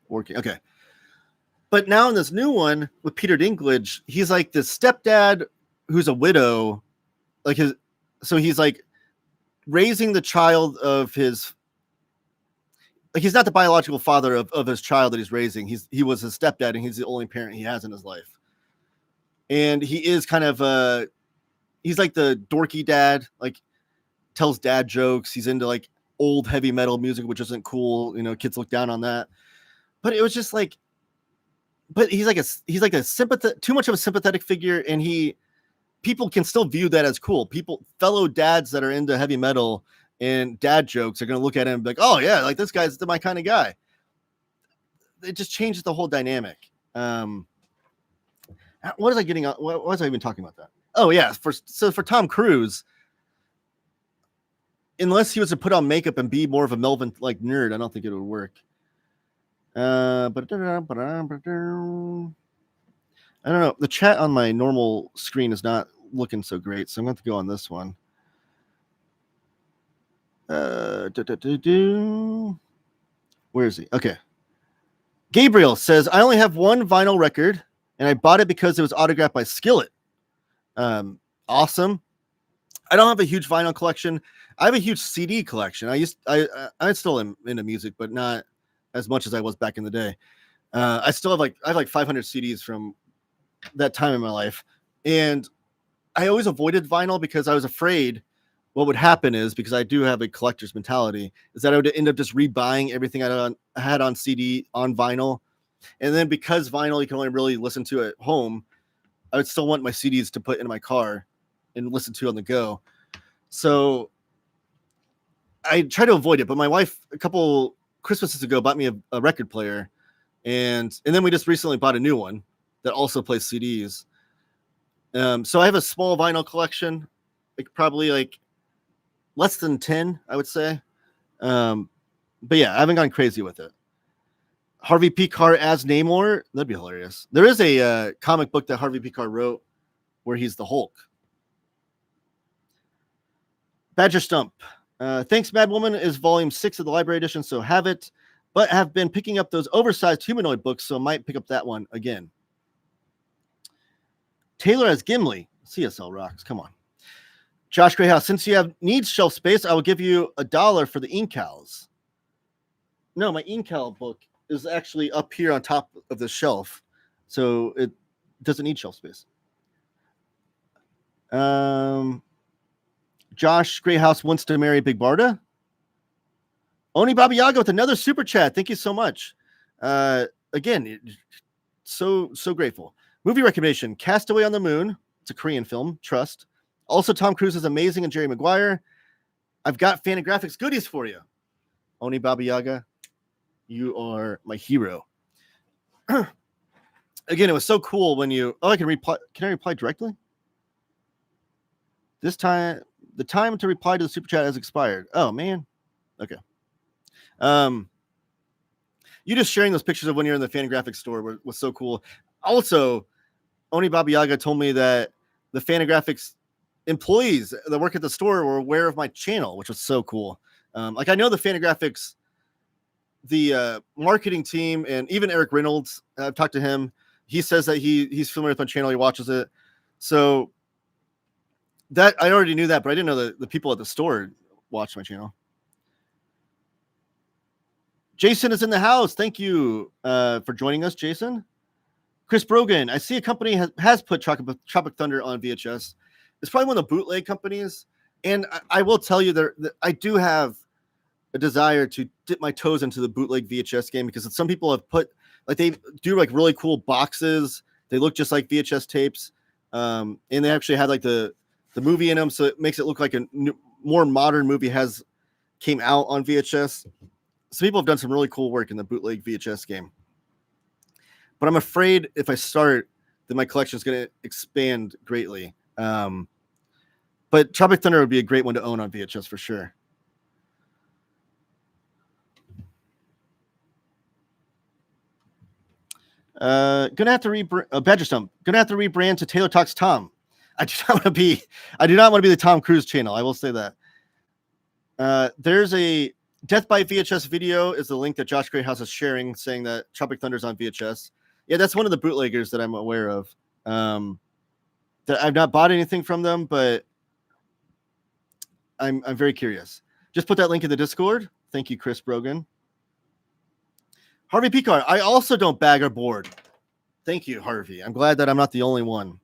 working. Okay. But now in this new one with Peter Dinklage, he's like the stepdad who's a widow. So he's like raising the child of his, like he's not the biological father of his child that he's raising. He was his stepdad, and he's the only parent he has in his life. And he is kind of he's like the dorky dad, like tells dad jokes. He's into like old heavy metal music, which isn't cool. You know, kids look down on that. But it was just like, but he's like a too much of a sympathetic figure, and people can still view that as cool. Fellow dads that are into heavy metal and dad jokes are going to look at him and be like, oh yeah, like this guy's my kind of guy. It just changes the whole dynamic. What was I getting? What was I even talking about that? Oh yeah. For Tom Cruise, unless he was to put on makeup and be more of a Melvin like nerd, I don't think it would work. I don't know. The chat on my normal screen is not looking so great, so I'm going to have to go on this one. Where is he? Okay. Gabriel says, I only have one vinyl record, and I bought it because it was autographed by Skillet. Awesome. I don't have a huge vinyl collection. I have a huge CD collection. I still am into music, but not as much as I was back in the day. I have like 500 CDs from that time in my life. And I always avoided vinyl because I was afraid what would happen is, because I do have a collector's mentality, is that I would end up just rebuying everything I had on CD on vinyl. And then because vinyl you can only really listen to at home, I would still want my CDs to put in my car and listen to on the go. So I try to avoid it. But my wife, a couple Christmases ago, bought me a record player, and then we just recently bought a new one that also plays CDs. So I have a small vinyl collection, like probably like less than 10, I would say. But yeah, I haven't gone crazy with it. Harvey Pekar as Namor, that'd be hilarious. There is a comic book that Harvey Pekar wrote where he's the Hulk. Badger Stump. Thanks, Mad Woman is volume 6 of the library edition, so have it, but have been picking up those oversized humanoid books, so might pick up that one again. Taylor as Gimli. CSL rocks. Come on. Josh Greyhouse, since you need shelf space, I will give you $1 for the Incals. No, my Incal book is actually up here on top of the shelf, so it doesn't need shelf space. Josh Greyhouse wants to marry Big Barda. Oni Baba Yaga with another super chat. Thank you so much. Again, so grateful. Movie recommendation: Castaway on the Moon. It's a Korean film. Trust. Also, Tom Cruise is amazing, and Jerry Maguire. I've got Fantagraphics goodies for you. Oni Baba Yaga, you are my hero. Again, it was so cool when you. Oh, I can reply. Can I reply directly? This time, the time to reply to the super chat has expired. Oh man. Okay. You just sharing those pictures of when you're in the Fantagraphics store was so cool. Also, Oni Baba Yaga told me that the Fantagraphics employees that work at the store were aware of my channel, which was so cool. Like I know the Fantagraphics, the marketing team, and even Eric Reynolds. I've talked to him. He says that he's familiar with my channel. He watches it. So that I already knew that, but I didn't know the people at the store watch my channel. Jason is in the house. Thank you for joining us, Jason. Chris Brogan, I see a company has put Tropic Thunder on VHS. It's probably one of the bootleg companies. And I will tell you I do have a desire to dip my toes into the bootleg VHS game, because some people have put, like, they do like really cool boxes They look just like VHS tapes, and they actually had like the movie in them, so it makes it look like a more modern movie came out on VHS. So people have done some really cool work in the bootleg VHS game. But I'm afraid if I start, then my collection is going to expand greatly. But Tropic Thunder would be a great one to own on VHS for sure. Gonna have to Badger Stump. Gonna have to rebrand to Taylor Talks Tom. I do not want to be the Tom Cruise channel. I will say that. There's a Death by VHS video is the link that Josh Greyhouse is sharing, saying that Tropic Thunder's on VHS. Yeah, that's one of the bootleggers that I'm aware of. That I've not bought anything from them, but I'm very curious. Just put that link in the Discord. Thank you, Chris Brogan. Harvey Picar, I also don't bag or board. Thank you, Harvey. I'm glad that I'm not the only one.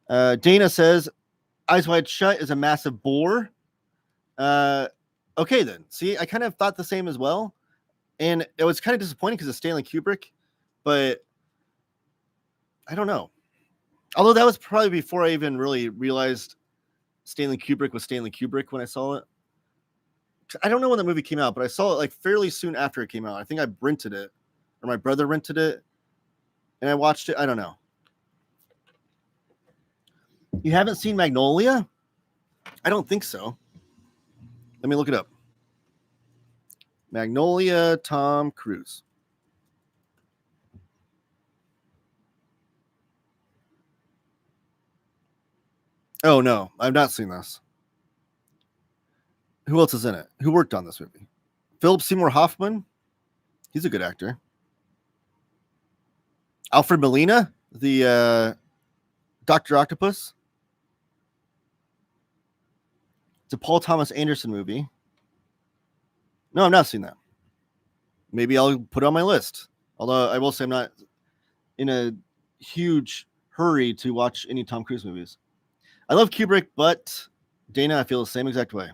Dana says, Eyes Wide Shut is a massive bore. Okay, then. See, I kind of thought the same as well. And it was kind of disappointing because it's Stanley Kubrick. But I don't know. Although that was probably before I even really realized Stanley Kubrick was Stanley Kubrick when I saw it. I don't know when the movie came out, but I saw it like fairly soon after it came out. I think I rented it, or my brother rented it, and I watched it. I don't know. You haven't seen Magnolia? I don't think so. Let me look it up. Magnolia, Tom Cruise. Oh, no. I've not seen this. Who else is in it? Who worked on this movie? Philip Seymour Hoffman. He's a good actor. Alfred Molina, the Dr. Octopus. It's a Paul Thomas Anderson movie. No, I've not seen that. Maybe I'll put it on my list. Although I will say I'm not in a huge hurry to watch any Tom Cruise movies. I love Kubrick, but Dana, I feel the same exact way.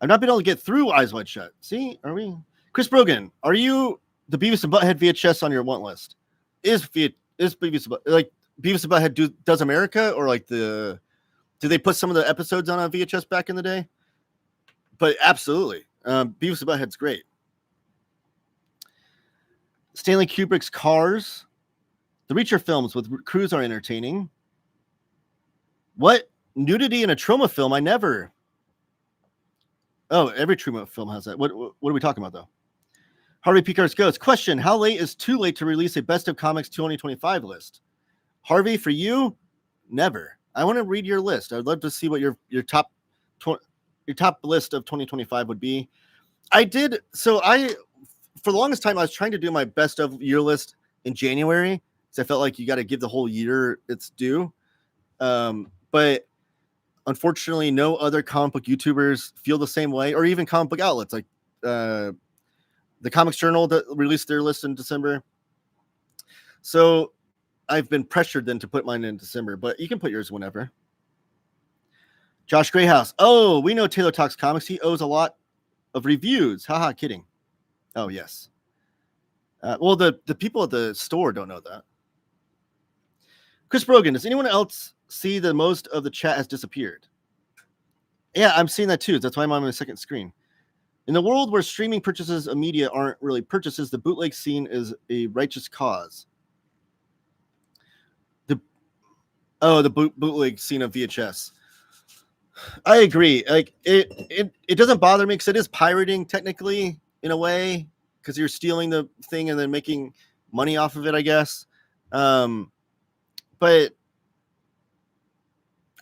I've not been able to get through Eyes Wide Shut. See, are we? Chris Brogan, are you the Beavis and Butthead VHS on your want list? Is Beavis and Butthead Does America, or like do they put some of the episodes on a VHS back in the day? But absolutely, Beavis and Butthead's great. Stanley Kubrick's Cars, the Reacher films with Cruise are entertaining. What? Nudity in a trauma film? I never. Oh, every trauma film has that. What are we talking about, though? Harvey Picar's Ghost. Question, how late is too late to release a Best of Comics 2025 list? Harvey, for you, never. I want to read your list. I'd love to see what your top list of 2025 would be. For the longest time, I was trying to do my best of year list in January because I felt like you got to give the whole year its due. But unfortunately, no other comic book YouTubers feel the same way, or even comic book outlets like the Comics Journal that released their list in December. So I've been pressured then to put mine in December, but you can put yours whenever. Josh Greyhouse. Oh, we know Taylor Talks Comics. He owes a lot of reviews. Haha, kidding. Oh, yes. Well, the people at the store don't know that. Chris Brogan, does anyone else see that most of the chat has disappeared? Yeah, I'm seeing that too. That's why I'm on my second screen. In the world where streaming purchases of media aren't really purchases, the bootleg scene is a righteous cause. The bootleg scene of VHS. I agree. Like it doesn't bother me because it is pirating technically in a way because you're stealing the thing and then making money off of it, I guess. But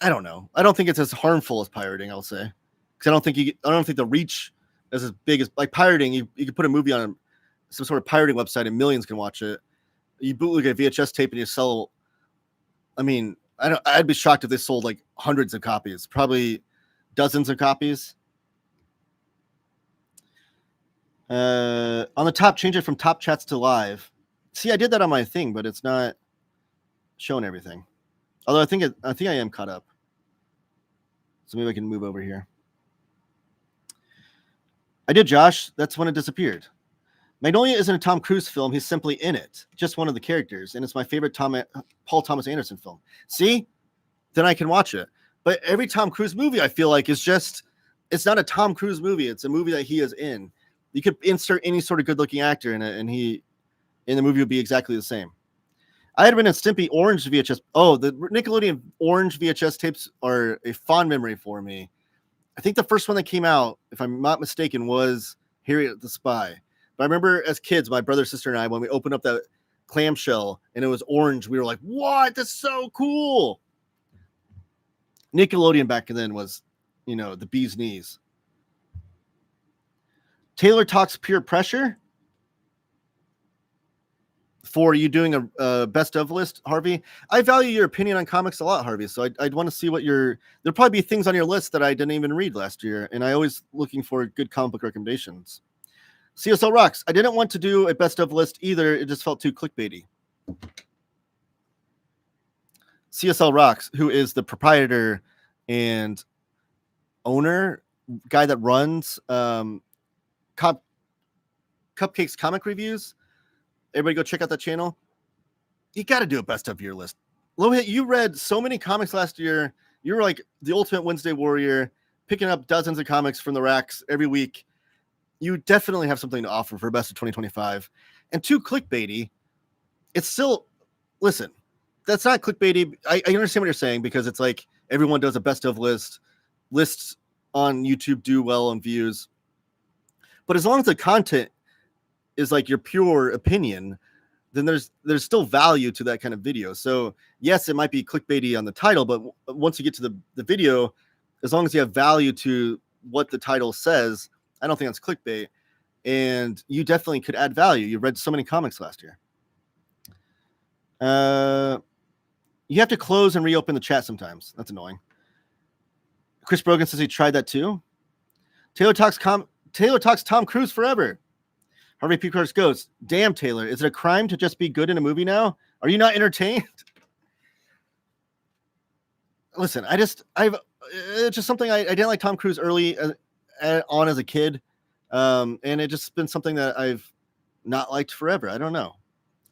I don't know. I don't think it's as harmful as pirating, I'll say. Because I don't think the reach is as big as like pirating. You can put a movie on some sort of pirating website and millions can watch it. You bootleg a VHS tape and you sell. I mean, I'd be shocked if they sold like hundreds of copies, probably dozens of copies. On the top, change it from top chats to live. See, I did that on my thing, but it's not showing everything. Although I think I am caught up. So maybe I can move over here. I did, Josh. That's when it disappeared. Magnolia isn't a Tom Cruise film. He's simply in it, just one of the characters, and it's my favorite Paul Thomas Anderson film. See, then I can watch it. But every Tom Cruise movie, I feel like, is just, it's not a Tom Cruise movie. It's a movie that he is in. You could insert any sort of good-looking actor in it, and the movie would be exactly the same. I had been a Stimpy Orange VHS. Oh, the Nickelodeon Orange VHS tapes are a fond memory for me. I think the first one that came out, if I'm not mistaken, was Harriet the Spy. But I remember as kids, my brother, sister, and I, when we opened up that clamshell and it was orange, we were like, what? That's so cool. Nickelodeon back then was, the bee's knees. Taylor talks Peer Pressure. For you doing a best of list, Harvey. I value your opinion on comics a lot, Harvey. So I'd want to see what there'll probably be things on your list that I didn't even read last year. And I always looking for good comic book recommendations. CSL Rocks. I didn't want to do a best of list either. It just felt too clickbaity. CSL Rocks, who is the proprietor and owner, guy that runs Cupcake's Comic Reviews. Everybody go check out that channel. You got to do a best of your list. Lohit, you read so many comics last year. You were like the ultimate Wednesday warrior, picking up dozens of comics from the racks every week. You definitely have something to offer for best of 2025. And too clickbaity. It's still, listen, that's not clickbaity. I understand what you're saying because it's like everyone does a best of list. Lists on YouTube do well on views. But as long as the content is like your pure opinion, then there's still value to that kind of video. So yes, it might be clickbaity on the title, but once you get to the video, as long as you have value to what the title says, I don't think that's clickbait. And you definitely could add value. You read so many comics last year. You have to close and reopen the chat sometimes. That's annoying. Chris Brogan says he tried that too. Taylor talks Tom Cruise forever. Harvey P. Curtis goes, damn, Taylor, is it a crime to just be good in a movie now? Are you not entertained? Listen, it's just something I didn't like Tom Cruise early on as a kid. And it just been something that I've not liked forever. I don't know.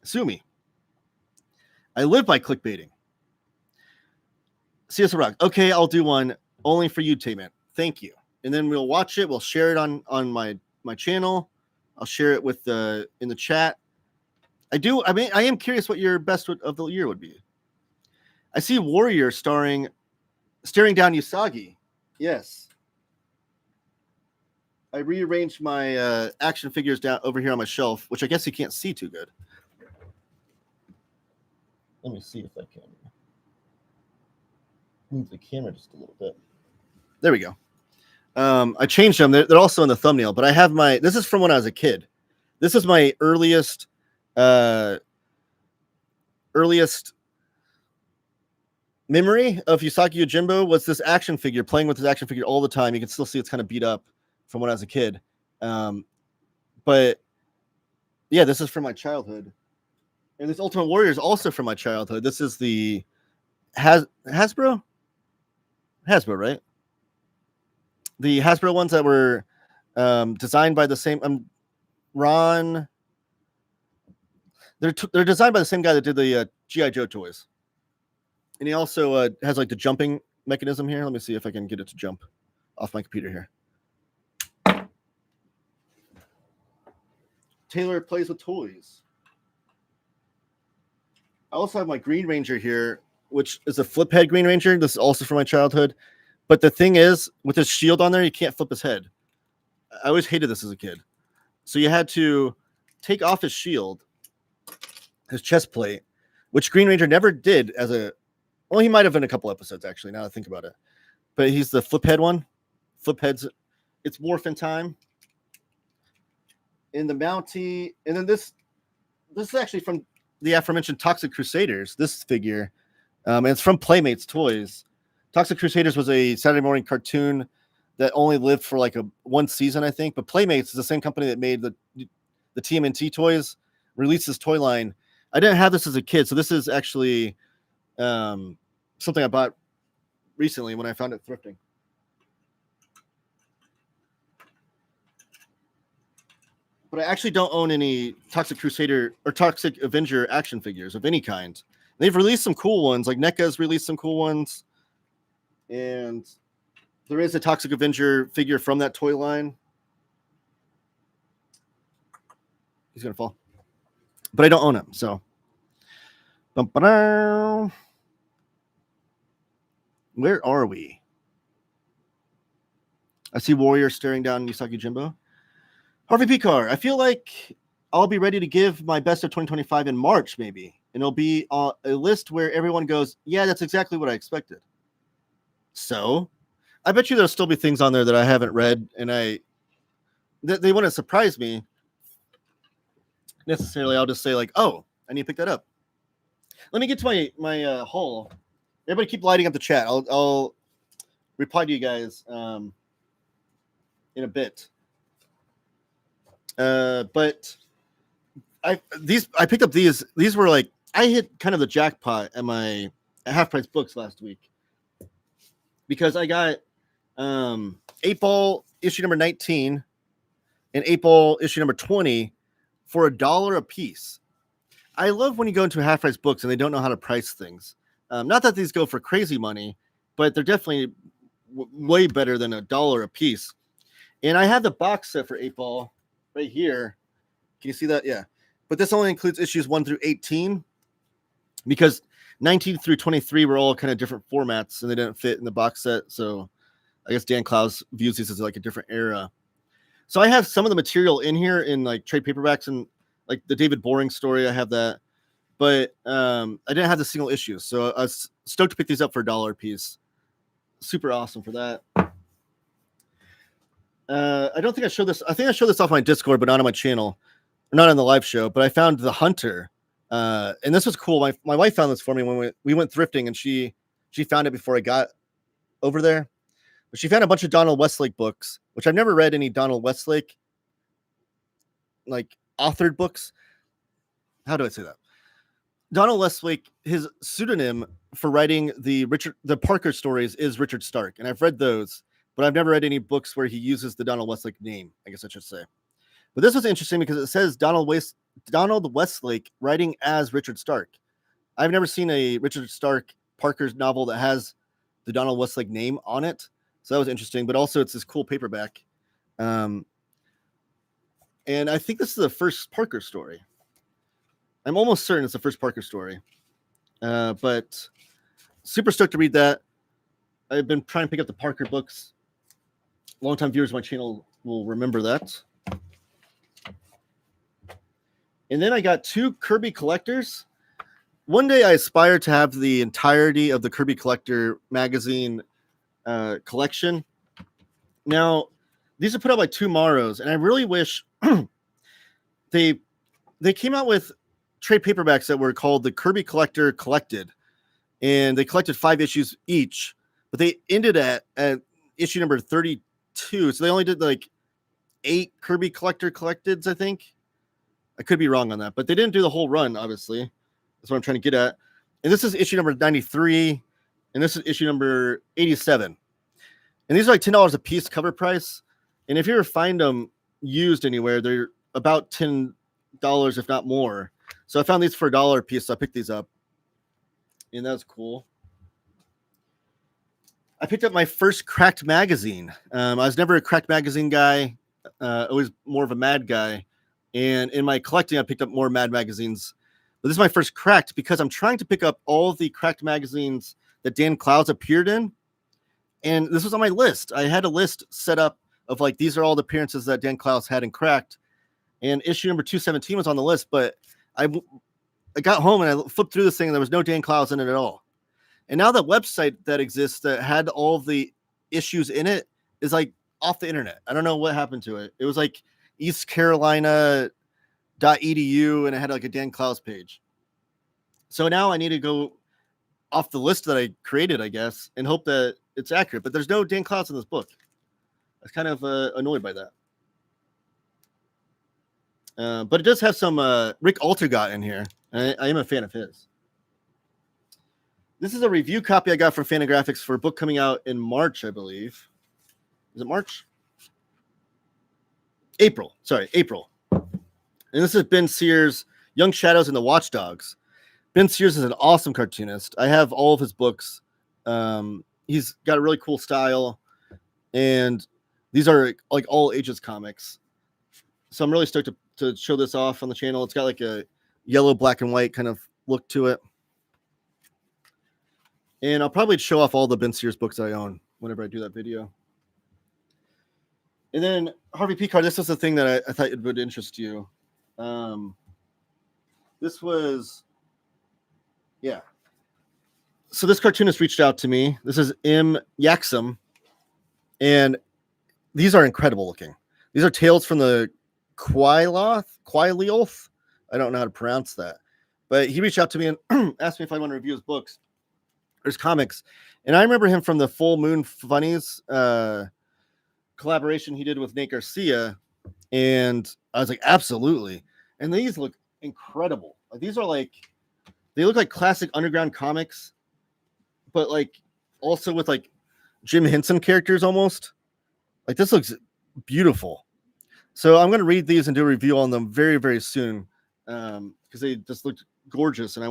Sue me. I live by clickbaiting. CS Rock. Okay, I'll do one only for you, Tayman. Thank you. And then we'll watch it. We'll share it on my channel. I'll share it in the chat. I am curious what your best of the year would be. I see Warrior staring down Usagi. Yes. I rearranged my action figures down over here on my shelf, which I guess you can't see too good. Let me see if I can move the camera just a little bit. There we go. I changed them. They're also in the thumbnail, but I have this is from when I was a kid. This is my earliest memory of Usagi Yojimbo was this action figure, playing with this action figure all the time. You can still see it's kind of beat up from when I was a kid. But yeah, this is from my childhood. And this Ultimate Warrior is also from my childhood. This is the Hasbro, right? The Hasbro ones that were designed by the same Ron. They're designed by the same guy that did the G.I. Joe toys. And he also has like the jumping mechanism here. Let me see if I can get it to jump off my computer here. Taylor plays with toys. I also have my Green Ranger here, which is a flip head Green Ranger. This is also from my childhood. But the thing is, with his shield on there, you can't flip his head. I always hated this as a kid. So you had to take off his shield, his chest plate, which Green Ranger never did well, he might have in a couple episodes, actually, now that I think about it. But he's the flip head one. Flip heads, it's morphin' time. In the Mountie, and then this is actually from the aforementioned Toxic Crusaders, this figure. And it's from Playmates Toys. Toxic Crusaders was a Saturday morning cartoon that only lived for like one season, I think. But Playmates is the same company that made the TMNT toys, released this toy line. I didn't have this as a kid, so this is actually something I bought recently when I found it thrifting. but I actually don't own any Toxic Crusader or Toxic Avenger action figures of any kind. They've released some cool ones, like NECA's released some cool ones, and there is a Toxic Avenger figure from that toy line. He's gonna fall, but I don't own him, so. Where are we? I see Warrior staring down Yusaki Jimbo. Harvey Picar, I feel like I'll be ready to give my best of 2025 in March, maybe. And it'll be a list where everyone goes, yeah, that's exactly what I expected. So I bet you there'll still be things on there that I haven't read, and they wouldn't surprise me necessarily. I'll just say, like, oh, I need to pick that up. Let me get to my haul. Everybody keep lighting up the chat. I'll reply to you guys in a bit. But I picked up these. These were like, I hit kind of the jackpot at my half price books last week because I got 8-Ball issue number 19 and 8-Ball issue number 20 for $1 a piece. I love when you go into half price books and they don't know how to price things. Not that these go for crazy money, but they're definitely way better than $1 a piece. And I have the box set for 8-Ball right here. Can you see that? Yeah. But this only includes issues 1 through 18 because 19 through 23 were all kind of different formats and they didn't fit in the box set. So I guess Dan Clowes views these as like a different era. So I have some of the material in here in like trade paperbacks and like the David Boring story. I have that, but I didn't have the single issues. So I was stoked to pick these up for $1 a piece. Super awesome for that. I don't think I showed this. I think I showed this off my Discord, but not on my channel, not on the live show. But I found the Hunter, and this was cool. My wife found this for me when we went thrifting, and she found it before I got over there. But she found a bunch of Donald Westlake books, which I've never read any Donald Westlake like authored books. How do I say that? Donald Westlake, his pseudonym for writing the Parker stories is Richard Stark, and I've read those. But I've never read any books where he uses the Donald Westlake name, I guess I should say. But this was interesting because it says Donald Westlake writing as Richard Stark. I've never seen a Richard Stark Parker's novel that has the Donald Westlake name on it. So that was interesting. But also it's this cool paperback. And I think this is the first Parker story. I'm almost certain it's the first Parker story. But super stoked to read that. I've been trying to pick up the Parker books. Longtime viewers of my channel will remember that. And then I got 2 Kirby collectors. One day I aspire to have the entirety of the Kirby Collector magazine collection. Now, these are put out by Tomorrow's, and I really wish they came out with trade paperbacks that were called the Kirby Collector Collected, and they collected 5 issues each, but they ended at issue number 32. So they only did like 8 Kirby Collector Collecteds, I think. I could be wrong on that, but they didn't do the whole run, obviously. That's what I'm trying to get at. And this is issue number 93, and this is issue number 87. And these are like $10 a piece cover price. And if you ever find them used anywhere, they're about $10, if not more. So I found these for $1 a piece, so I picked these up. And that was cool. I picked up my first Cracked magazine. I was never a Cracked magazine guy, always more of a Mad guy. And in my collecting, I picked up more Mad magazines. But this is my first Cracked because I'm trying to pick up all the Cracked magazines that Dan Clowes appeared in. And this was on my list. I had a list set up of like, these are all the appearances that Dan Clowes had in Cracked. And issue number 217 was on the list. But I got home and I flipped through this thing and there was no Dan Clowes in it at all. And now the website that exists that had all the issues in it is like off the internet. I don't know what happened to it. It was like eastcarolina.edu and it had like a Dan Clowes page. So now I need to go off the list that I created, I guess, and hope that it's accurate. But there's no Dan Clowes in this book. I was kind of annoyed by that. But it does have some Rick Altergott in here. I am a fan of his. This is a review copy I got from Fantagraphics for a book coming out in March, I believe. Is it March? April. Sorry, April. And this is Ben Sears' Young Shadows and the Watchdogs. Ben Sears is an awesome cartoonist. I have all of his books. He's got a really cool style, and these are like all ages comics. So I'm really stoked to show this off on the channel. It's got like a yellow, black, and white kind of look to it. And I'll probably show off all the Ben Sears books I own whenever I do that video. And then Harvey Picard, this was the thing that I thought it would interest you. This was, yeah. So this cartoonist reached out to me. This is M. Yaxum. And these are incredible looking. These are tales from the Quaileoth. I don't know how to pronounce that. But he reached out to me and asked me if I want to review his books. There's comics. And I remember him from the Full Moon Funnies collaboration he did with Nate Garcia. And I was like, absolutely. And these look incredible. Like, these are like, they look like classic underground comics, but like also with like Jim Henson characters almost. Like, this looks beautiful. So I'm going to read these and do a review on them very, very soon, because they just looked gorgeous, and I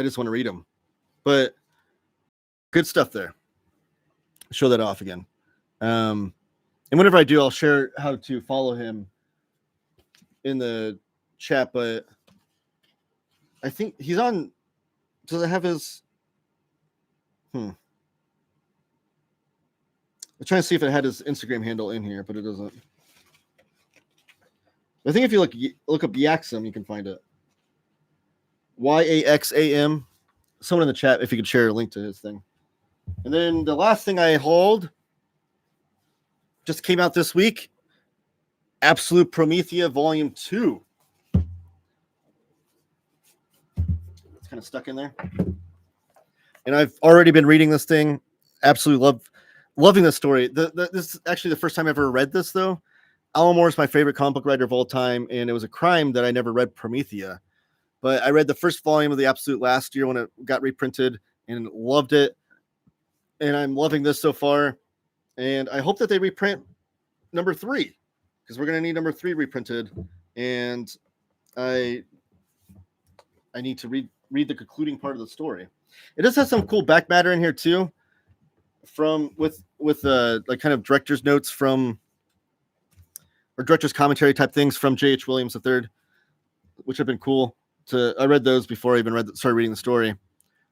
just want to read them. But good stuff there. Show that off again. And whenever I do, I'll share how to follow him in the chat. But I think he's on. Does it have his? I'm trying to see if it had his Instagram handle in here, but it doesn't. I think if you look up Yaxam, you can find it. Yaxam. Someone in the chat, if you could share a link to his thing. And then the last thing I hold just came out this week. Absolute Promethea Volume 2. It's kind of stuck in there. And I've already been reading this thing. Absolutely loving this story. This is actually the first time I ever read this, though. Alan Moore is my favorite comic book writer of all time, and it was a crime that I never read Promethea. But I read the first volume of The Absolute last year when it got reprinted and loved it. And I'm loving this so far. And I hope that they reprint number 3, because we're going to need number 3 reprinted. And I need to read the concluding part of the story. It does have some cool back matter in here too, with like kind of director's notes from, or director's commentary type things from J.H. Williams III, which have been cool. I read those before I even started reading the story.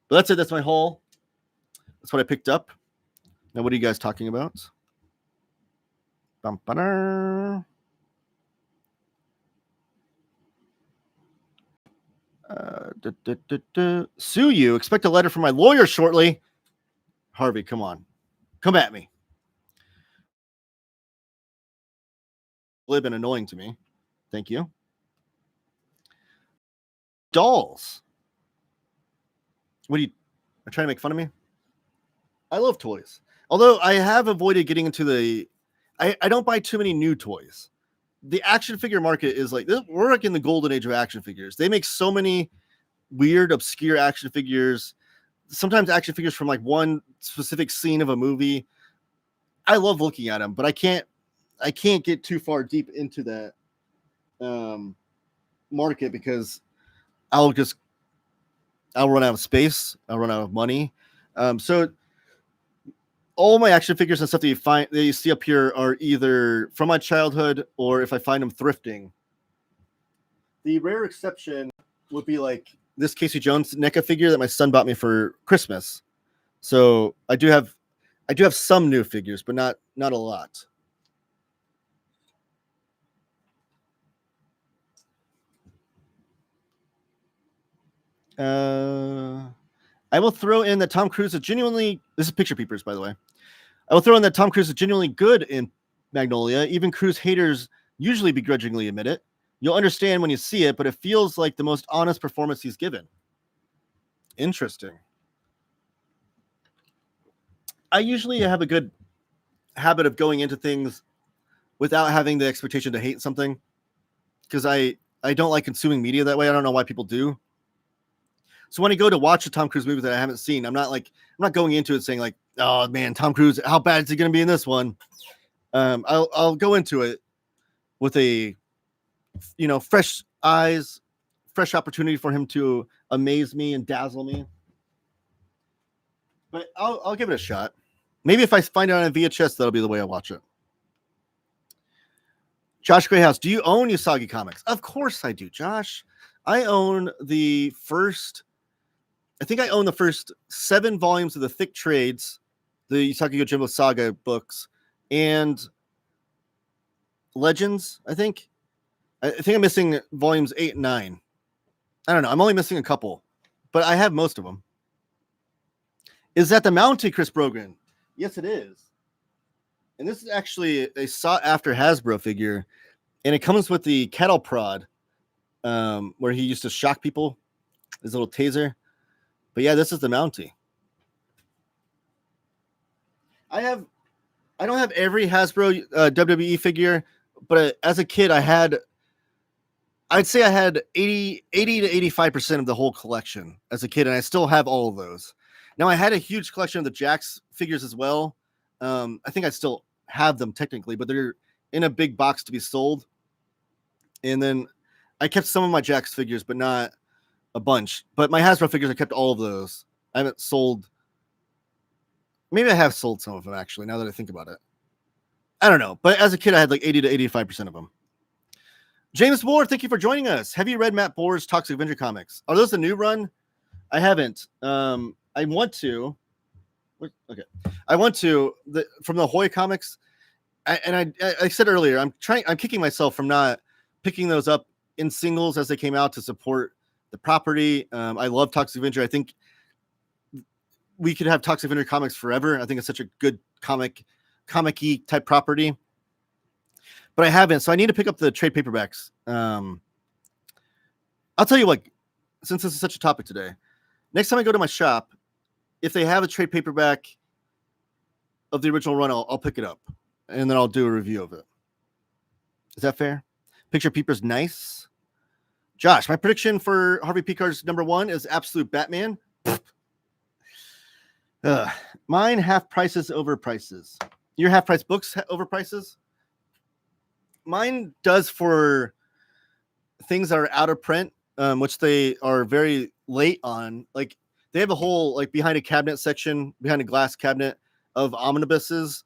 But that's it. That's my haul. That's what I picked up. Now, what are you guys talking about? Sue you. Expect a letter from my lawyer shortly. Harvey, come on. Come at me. Glib and annoying to me. Thank you. Dolls. What are you trying to make fun of me? I love toys. Although I have avoided getting into I don't buy too many new toys. The action figure market is like, we're like in the golden age of action figures. They make so many weird, obscure action figures. Sometimes action figures from like one specific scene of a movie. I love looking at them, but I can't get too far deep into that market, because I'll run out of space. I'll run out of money. So all my action figures and stuff that you see up here are either from my childhood, or if I find them thrifting. The rare exception would be like this Casey Jones NECA figure that my son bought me for Christmas. So I do have some new figures, but not a lot. I will throw in that Tom Cruise is genuinely. This is Picture Peepers, by the way. I will throw in that Tom Cruise is genuinely good in Magnolia. Even Cruise haters usually begrudgingly admit it. You'll understand when you see it, but it feels like the most honest performance he's given. Interesting. I usually have a good habit of going into things without having the expectation to hate something, because I don't like consuming media that way. I don't know why people do. So when I go to watch a Tom Cruise movie that I haven't seen, I'm not going into it saying like, oh man, Tom Cruise, how bad is he going to be in this one? I'll go into it with a fresh eyes, fresh opportunity for him to amaze me and dazzle me. But I'll give it a shot. Maybe if I find it on a VHS, that'll be the way I watch it. Josh Greyhouse, do you own Usagi Comics? Of course I do, Josh. I own the first 7 volumes of the thick trades, the Usagi Yojimbo Saga books, and Legends, I think. I think I'm missing volumes 8 and 9. I don't know. I'm only missing a couple, but I have most of them. Is that the Mountie, Chris Brogan? Yes, it is. And this is actually a sought-after Hasbro figure, and it comes with the cattle prod, where he used to shock people, his little taser. But yeah, this is the Mountie. I don't have every Hasbro WWE figure, but as a kid, I'd say I had 80 to 85% of the whole collection as a kid, and I still have all of those. Now, I had a huge collection of the Jax figures as well. I think I still have them technically, but they're in a big box to be sold. And then I kept some of my Jax figures, but not a bunch. But my Hasbro figures, I kept all of those. I haven't sold. Maybe I have sold some of them, actually, now that I think about it. I don't know. But as a kid, I had like 80 to 85% of them. James Moore, thank you for joining us. Have you read Matt Bohr's Toxic Avenger comics? Are those the new run? I haven't. I want to. Okay. I want to. From the Hoy comics. I said earlier, I'm kicking myself from not picking those up in singles as they came out to support the property. I love Toxic Avenger. I think we could have Toxic Avenger comics forever. I think it's such a good comic-y type property. But I haven't, so I need to pick up the trade paperbacks. I'll tell you what, since this is such a topic today, next time I go to my shop, if they have a trade paperback of the original run, I'll pick it up, and then I'll do a review of it. Is that fair? Picture Peeper's nice. Josh, my prediction for Harvey Picar's #1 is Absolute Batman. Mine half prices over prices. Your half price books over prices? Mine does for things that are out of print, which they are very late on. Like they have a whole behind a cabinet section, behind a glass cabinet of omnibuses.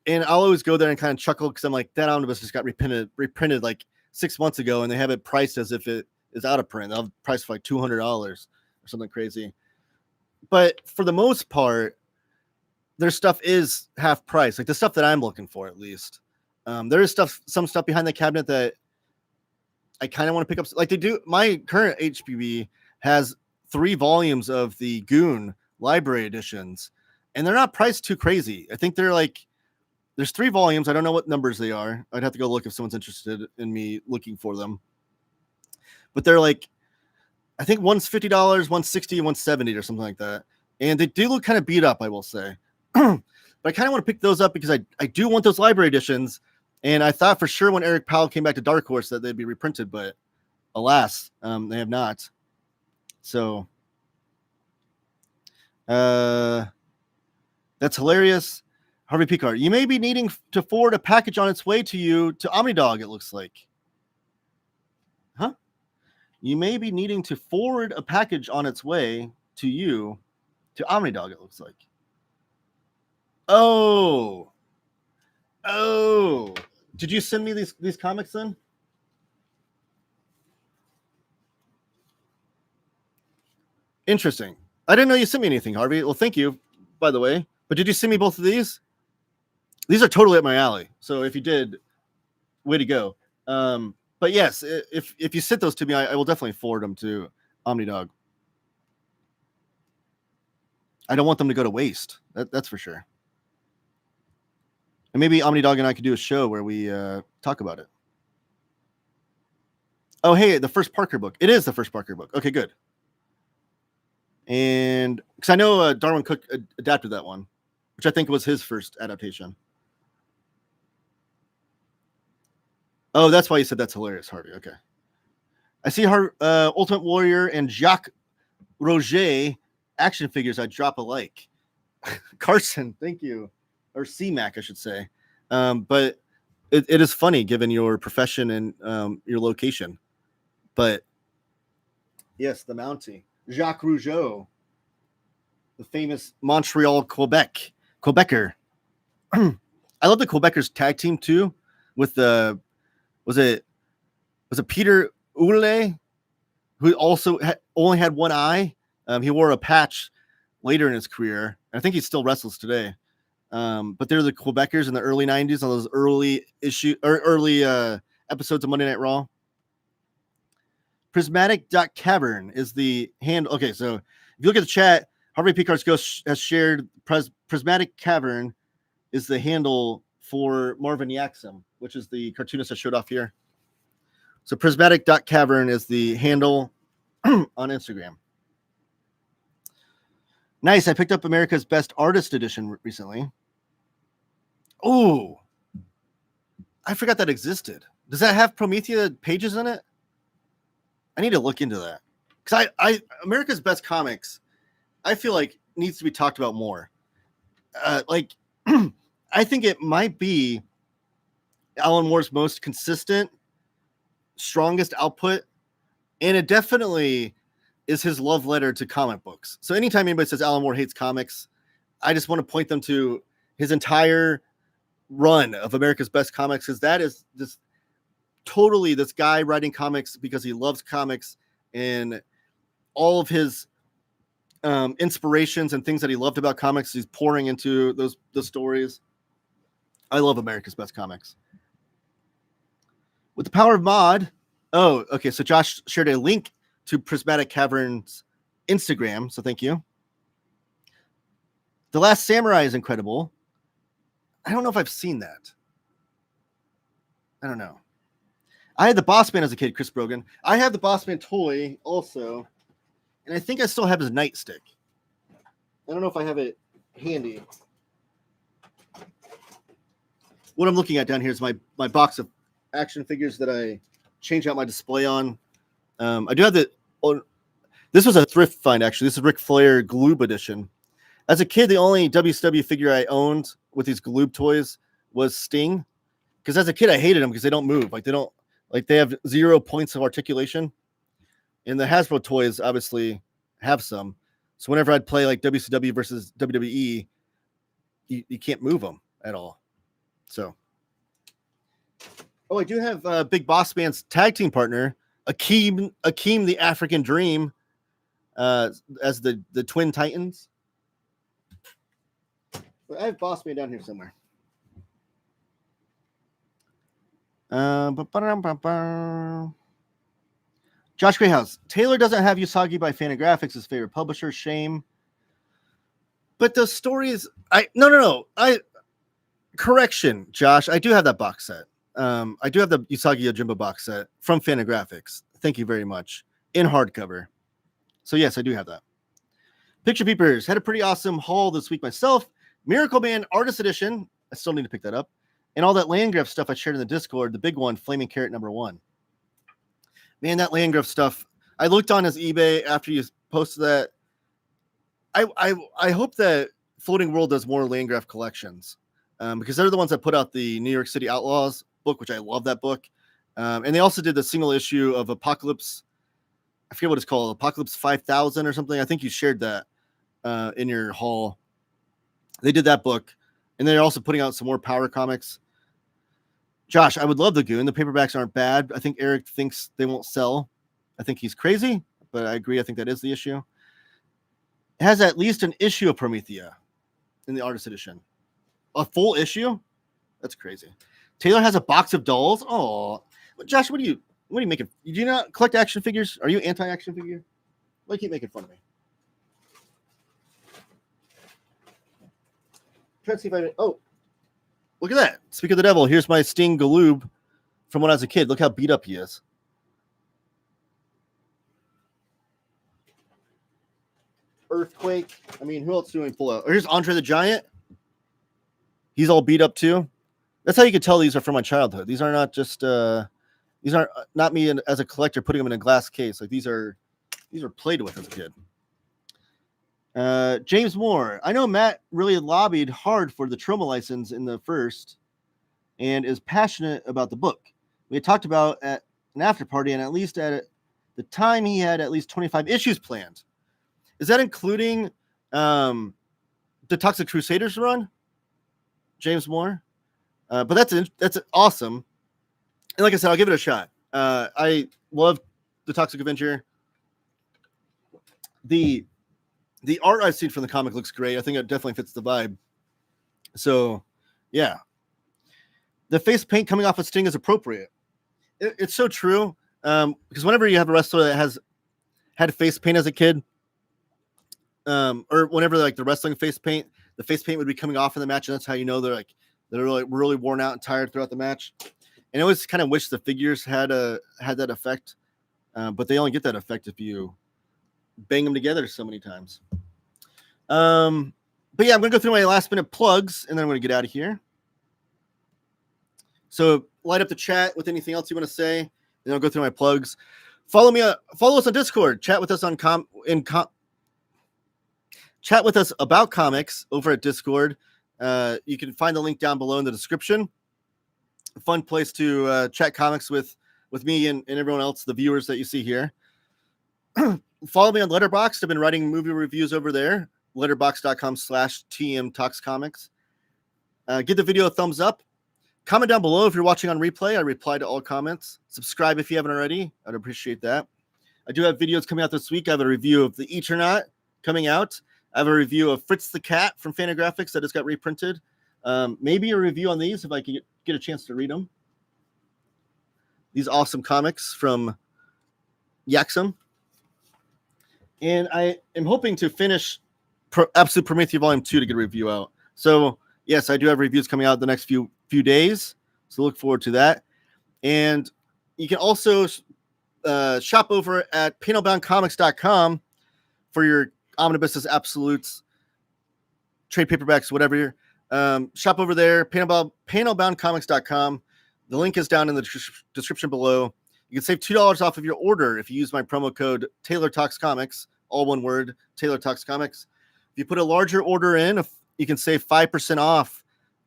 And I'll always go there and kind of chuckle because I'm like, that omnibus just got reprinted like 6 months ago, and they have it priced as if it is out of print. They'll price for like $200 or something crazy. But for the most part, their stuff is half price. Like the stuff that I'm looking for, at least. There is some stuff behind the cabinet that I kind of want to pick up. Like they do. My current HPB has 3 volumes of the Goon library editions, and they're not priced too crazy. I think they're like, there's 3 volumes. I don't know what numbers they are. I'd have to go look if someone's interested in me looking for them. But they're like, I think one's $50, one's $60, one's $70 or something like that. And they do look kind of beat up, I will say. But I kind of want to pick those up because I do want those library editions. And I thought for sure when Eric Powell came back to Dark Horse that they'd be reprinted, but alas, they have not. So that's hilarious. Harvey Picard, you may be needing to forward a package on its way to you to OmniDog, it looks like. Huh? You may be needing to forward a package on its way to you to OmniDog, it looks like. Oh. Did you send me these comics then? Interesting. I didn't know you sent me anything, Harvey. Well, thank you, by the way. But did you send me both of these? These are totally up my alley. So if you did, way to go. But yes, if you sent those to me, I will definitely forward them to OmniDog. I don't want them to go to waste. That's for sure. And maybe OmniDog and I could do a show where we talk about it. Oh, hey, the first Parker book. It is the first Parker book. Okay, good. And because I know Darwin Cook adapted that one, which I think was his first adaptation. Oh, that's why you said that's hilarious, Harvey. Okay. I see Ultimate Warrior and Jacques Roger action figures I drop a like. Carson, thank you. Or C-Mac, I should say. But it is funny given your profession and your location. But yes, the Mountie, Jacques Rougeau, the famous Montreal Quebecer. I love the Quebecers tag team too, with the was it Peter Oule, who also only had one eye. He wore a patch later in his career. I think he still wrestles today. But they're the Quebecers in the early '90s on those early episodes of Monday Night Raw. Prismatic.cavern is the hand. Okay, so if you look at the chat, Harvey Picards Ghost has shared Prismatic Cavern is the handle for Marvin Yaxum, which is the cartoonist I showed off here. So Prismatic.cavern is the handle on Instagram. Nice. I picked up America's Best Artist Edition recently. Oh, I forgot that existed. Does that have Promethea pages in it? I need to look into that. Because I America's Best Comics, I feel like needs to be talked about more. I think it might be Alan Moore's most consistent, strongest output, and it definitely is his love letter to comic books. So anytime anybody says Alan Moore hates comics, I just want to point them to his entire run of America's Best Comics, because that is just totally this guy writing comics because he loves comics, and all of his inspirations and things that he loved about comics he's pouring into the stories. I love America's Best Comics. With the power of mod. Oh, okay. So Josh shared a link to Prismatic Cavern's Instagram. So thank you. The Last Samurai is incredible. I don't know if I've seen that. I don't know. I had the Bossman as a kid, Chris Brogan. I have the Bossman toy also. And I think I still have his nightstick. I don't know if I have it handy. What I'm looking at down here is my box of action figures that I change out my display on. I do have this was a thrift find, actually. This is Ric Flair Gloob edition. As a kid, the only WCW figure I owned with these Gloob toys was Sting. Because as a kid, I hated them because they don't move. They have 0 points of articulation. And the Hasbro toys obviously have some. So whenever I'd play like WCW versus WWE, you can't move them at all. So, I do have Big Boss Man's tag team partner, Akeem the African Dream, as the Twin Titans. But I have Boss Man down here somewhere. Josh Greyhouse. Taylor doesn't have Usagi by Fantagraphics, his favorite publisher. Shame. But the stories, no. Correction, Josh. I do have that box set. I do have the Usagi Yojimbo box set from Fantagraphics. Thank you very much. In hardcover. So yes, I do have that. Picture Peepers. Had a pretty awesome haul this week myself. Miracle Man Artist Edition. I still need to pick that up. And all that Landgraf stuff I shared in the Discord. The big one, Flaming Carrot #1. Man, that Landgraf stuff. I looked on his eBay after you posted that. I hope that Floating World does more Landgraf collections. Because they're the ones that put out the New York City Outlaws book, which I love that book. And they also did the single issue of Apocalypse. I forget what it's called. Apocalypse 5000 or something. I think you shared that in your haul. They did that book. And they're also putting out some more Power comics. Josh, I would love the Goon. The paperbacks aren't bad. I think Eric thinks they won't sell. I think he's crazy, but I agree. I think that is the issue. It has at least an issue of Promethea in the artist edition. A full issue? That's crazy. Taylor has a box of dolls. Oh, Josh, what are you making? You do not collect action figures? Are you anti-action figure? Why do you keep making fun of me? Trying to see if I. Oh, look at that! Speak of the devil. Here's my Sting Galoob from when I was a kid. Look how beat up he is. Earthquake. I mean, who else doing full out? Here's Andre the Giant. He's all beat up too. That's how you can tell these are from my childhood. These are not just these aren't not me as a collector putting them in a glass case. Like these are played with as a kid. James Moore. I know Matt really lobbied hard for the Troma license in the first. and is passionate about the book. We had talked about at an after party, and at least at the time, he had at least 25 issues planned. Is that including the Toxic Crusaders run, James Moore? But that's awesome. And like I said, I'll give it a shot. I love the Toxic Avenger. The art I've seen from the comic looks great. I think it definitely fits the vibe. So, yeah. The face paint coming off of Sting is appropriate. It's so true. Because whenever you have a wrestler that has had face paint as a kid, or whenever like the wrestling face paint, the face paint would be coming off in the match, and that's how you know they're really worn out and tired throughout the match. And I always kind of wish the figures had that effect, but they only get that effect if you bang them together so many times. But yeah, I'm gonna go through my last minute plugs, and then I'm gonna get out of here. So light up the chat with anything else you want to say, and then I'll go through my plugs. Follow us on Discord. Chat with us chat with us about comics over at Discord. You can find the link down below in the description. A fun place to chat comics with me and everyone else, the viewers that you see here. Follow me on Letterboxd. I've been writing movie reviews over there. Letterboxd.com/TMTalksComics. Give the video a thumbs up. Comment down below if you're watching on replay. I reply to all comments. Subscribe if you haven't already. I'd appreciate that. I do have videos coming out this week. I have a review of The Eternaut coming out. I have a review of Fritz the Cat from Fantagraphics that just got reprinted. Maybe a review on these if I can get a chance to read them. These awesome comics from Yaxum. And I am hoping to finish Absolute Prometheus Volume 2 to get a review out. So, yes, I do have reviews coming out the next few days. So look forward to that. And you can also shop over at panelboundcomics.com for your omnibuses, absolutes, trade paperbacks, whatever. Shop over there, panelboundcomics.com. The link is down in the description below. You can save $2 off of your order if you use my promo code TaylorTalksComics, all one word, TaylorTalksComics. If you put a larger order in, you can save 5% off.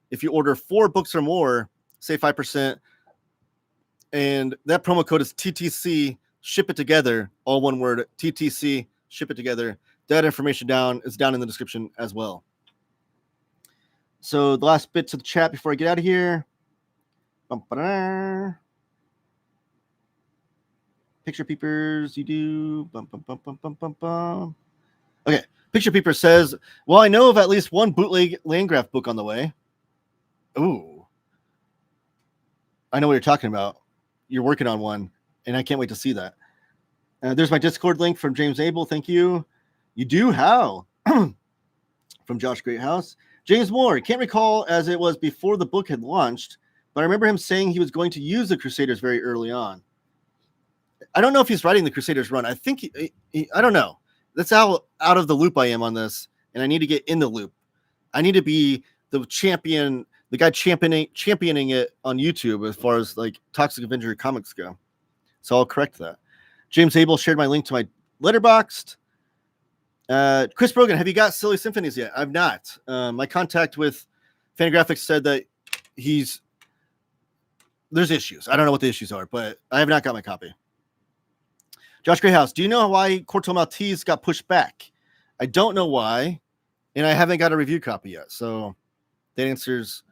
If you order 4 books or more, save 5%. And that promo code is TTC, ship it together, all one word, TTC, ship it together. That information is down in the description as well. So the last bit to the chat before I get out of here. Picture Peepers, you do. Okay, Picture Peeper says, well, I know of at least one bootleg Landgraf book on the way. Ooh. I know what you're talking about. You're working on one, and I can't wait to see that. There's my Discord link from James Abel. Thank you. You do? How? From Josh Greathouse. James Moore. Can't recall as it was before the book had launched, but I remember him saying he was going to use the Crusaders very early on. I don't know if he's writing the Crusaders run. I think I don't know. That's how out of the loop I am on this, and I need to get in the loop. I need to be the champion, the guy championing it on YouTube as far as like Toxic Avenger comics go. So I'll correct that. James Abel shared my link to my Letterboxd. Chris Brogan, have you got Silly Symphonies yet? I've not. My contact with Fantagraphics said that there's issues. I don't know what the issues are, but I have not got my copy. Josh Greyhouse, do you know why Corto Maltese got pushed back? I don't know why, and I haven't got a review copy yet. So that answers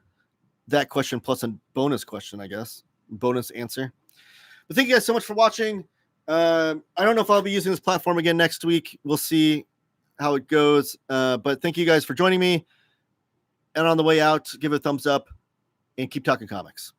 that question plus a bonus question, I guess. Bonus answer. But thank you guys so much for watching. I don't know if I'll be using this platform again next week. We'll see how it goes. But thank you guys for joining me. And on the way out, give it a thumbs up and keep talking comics.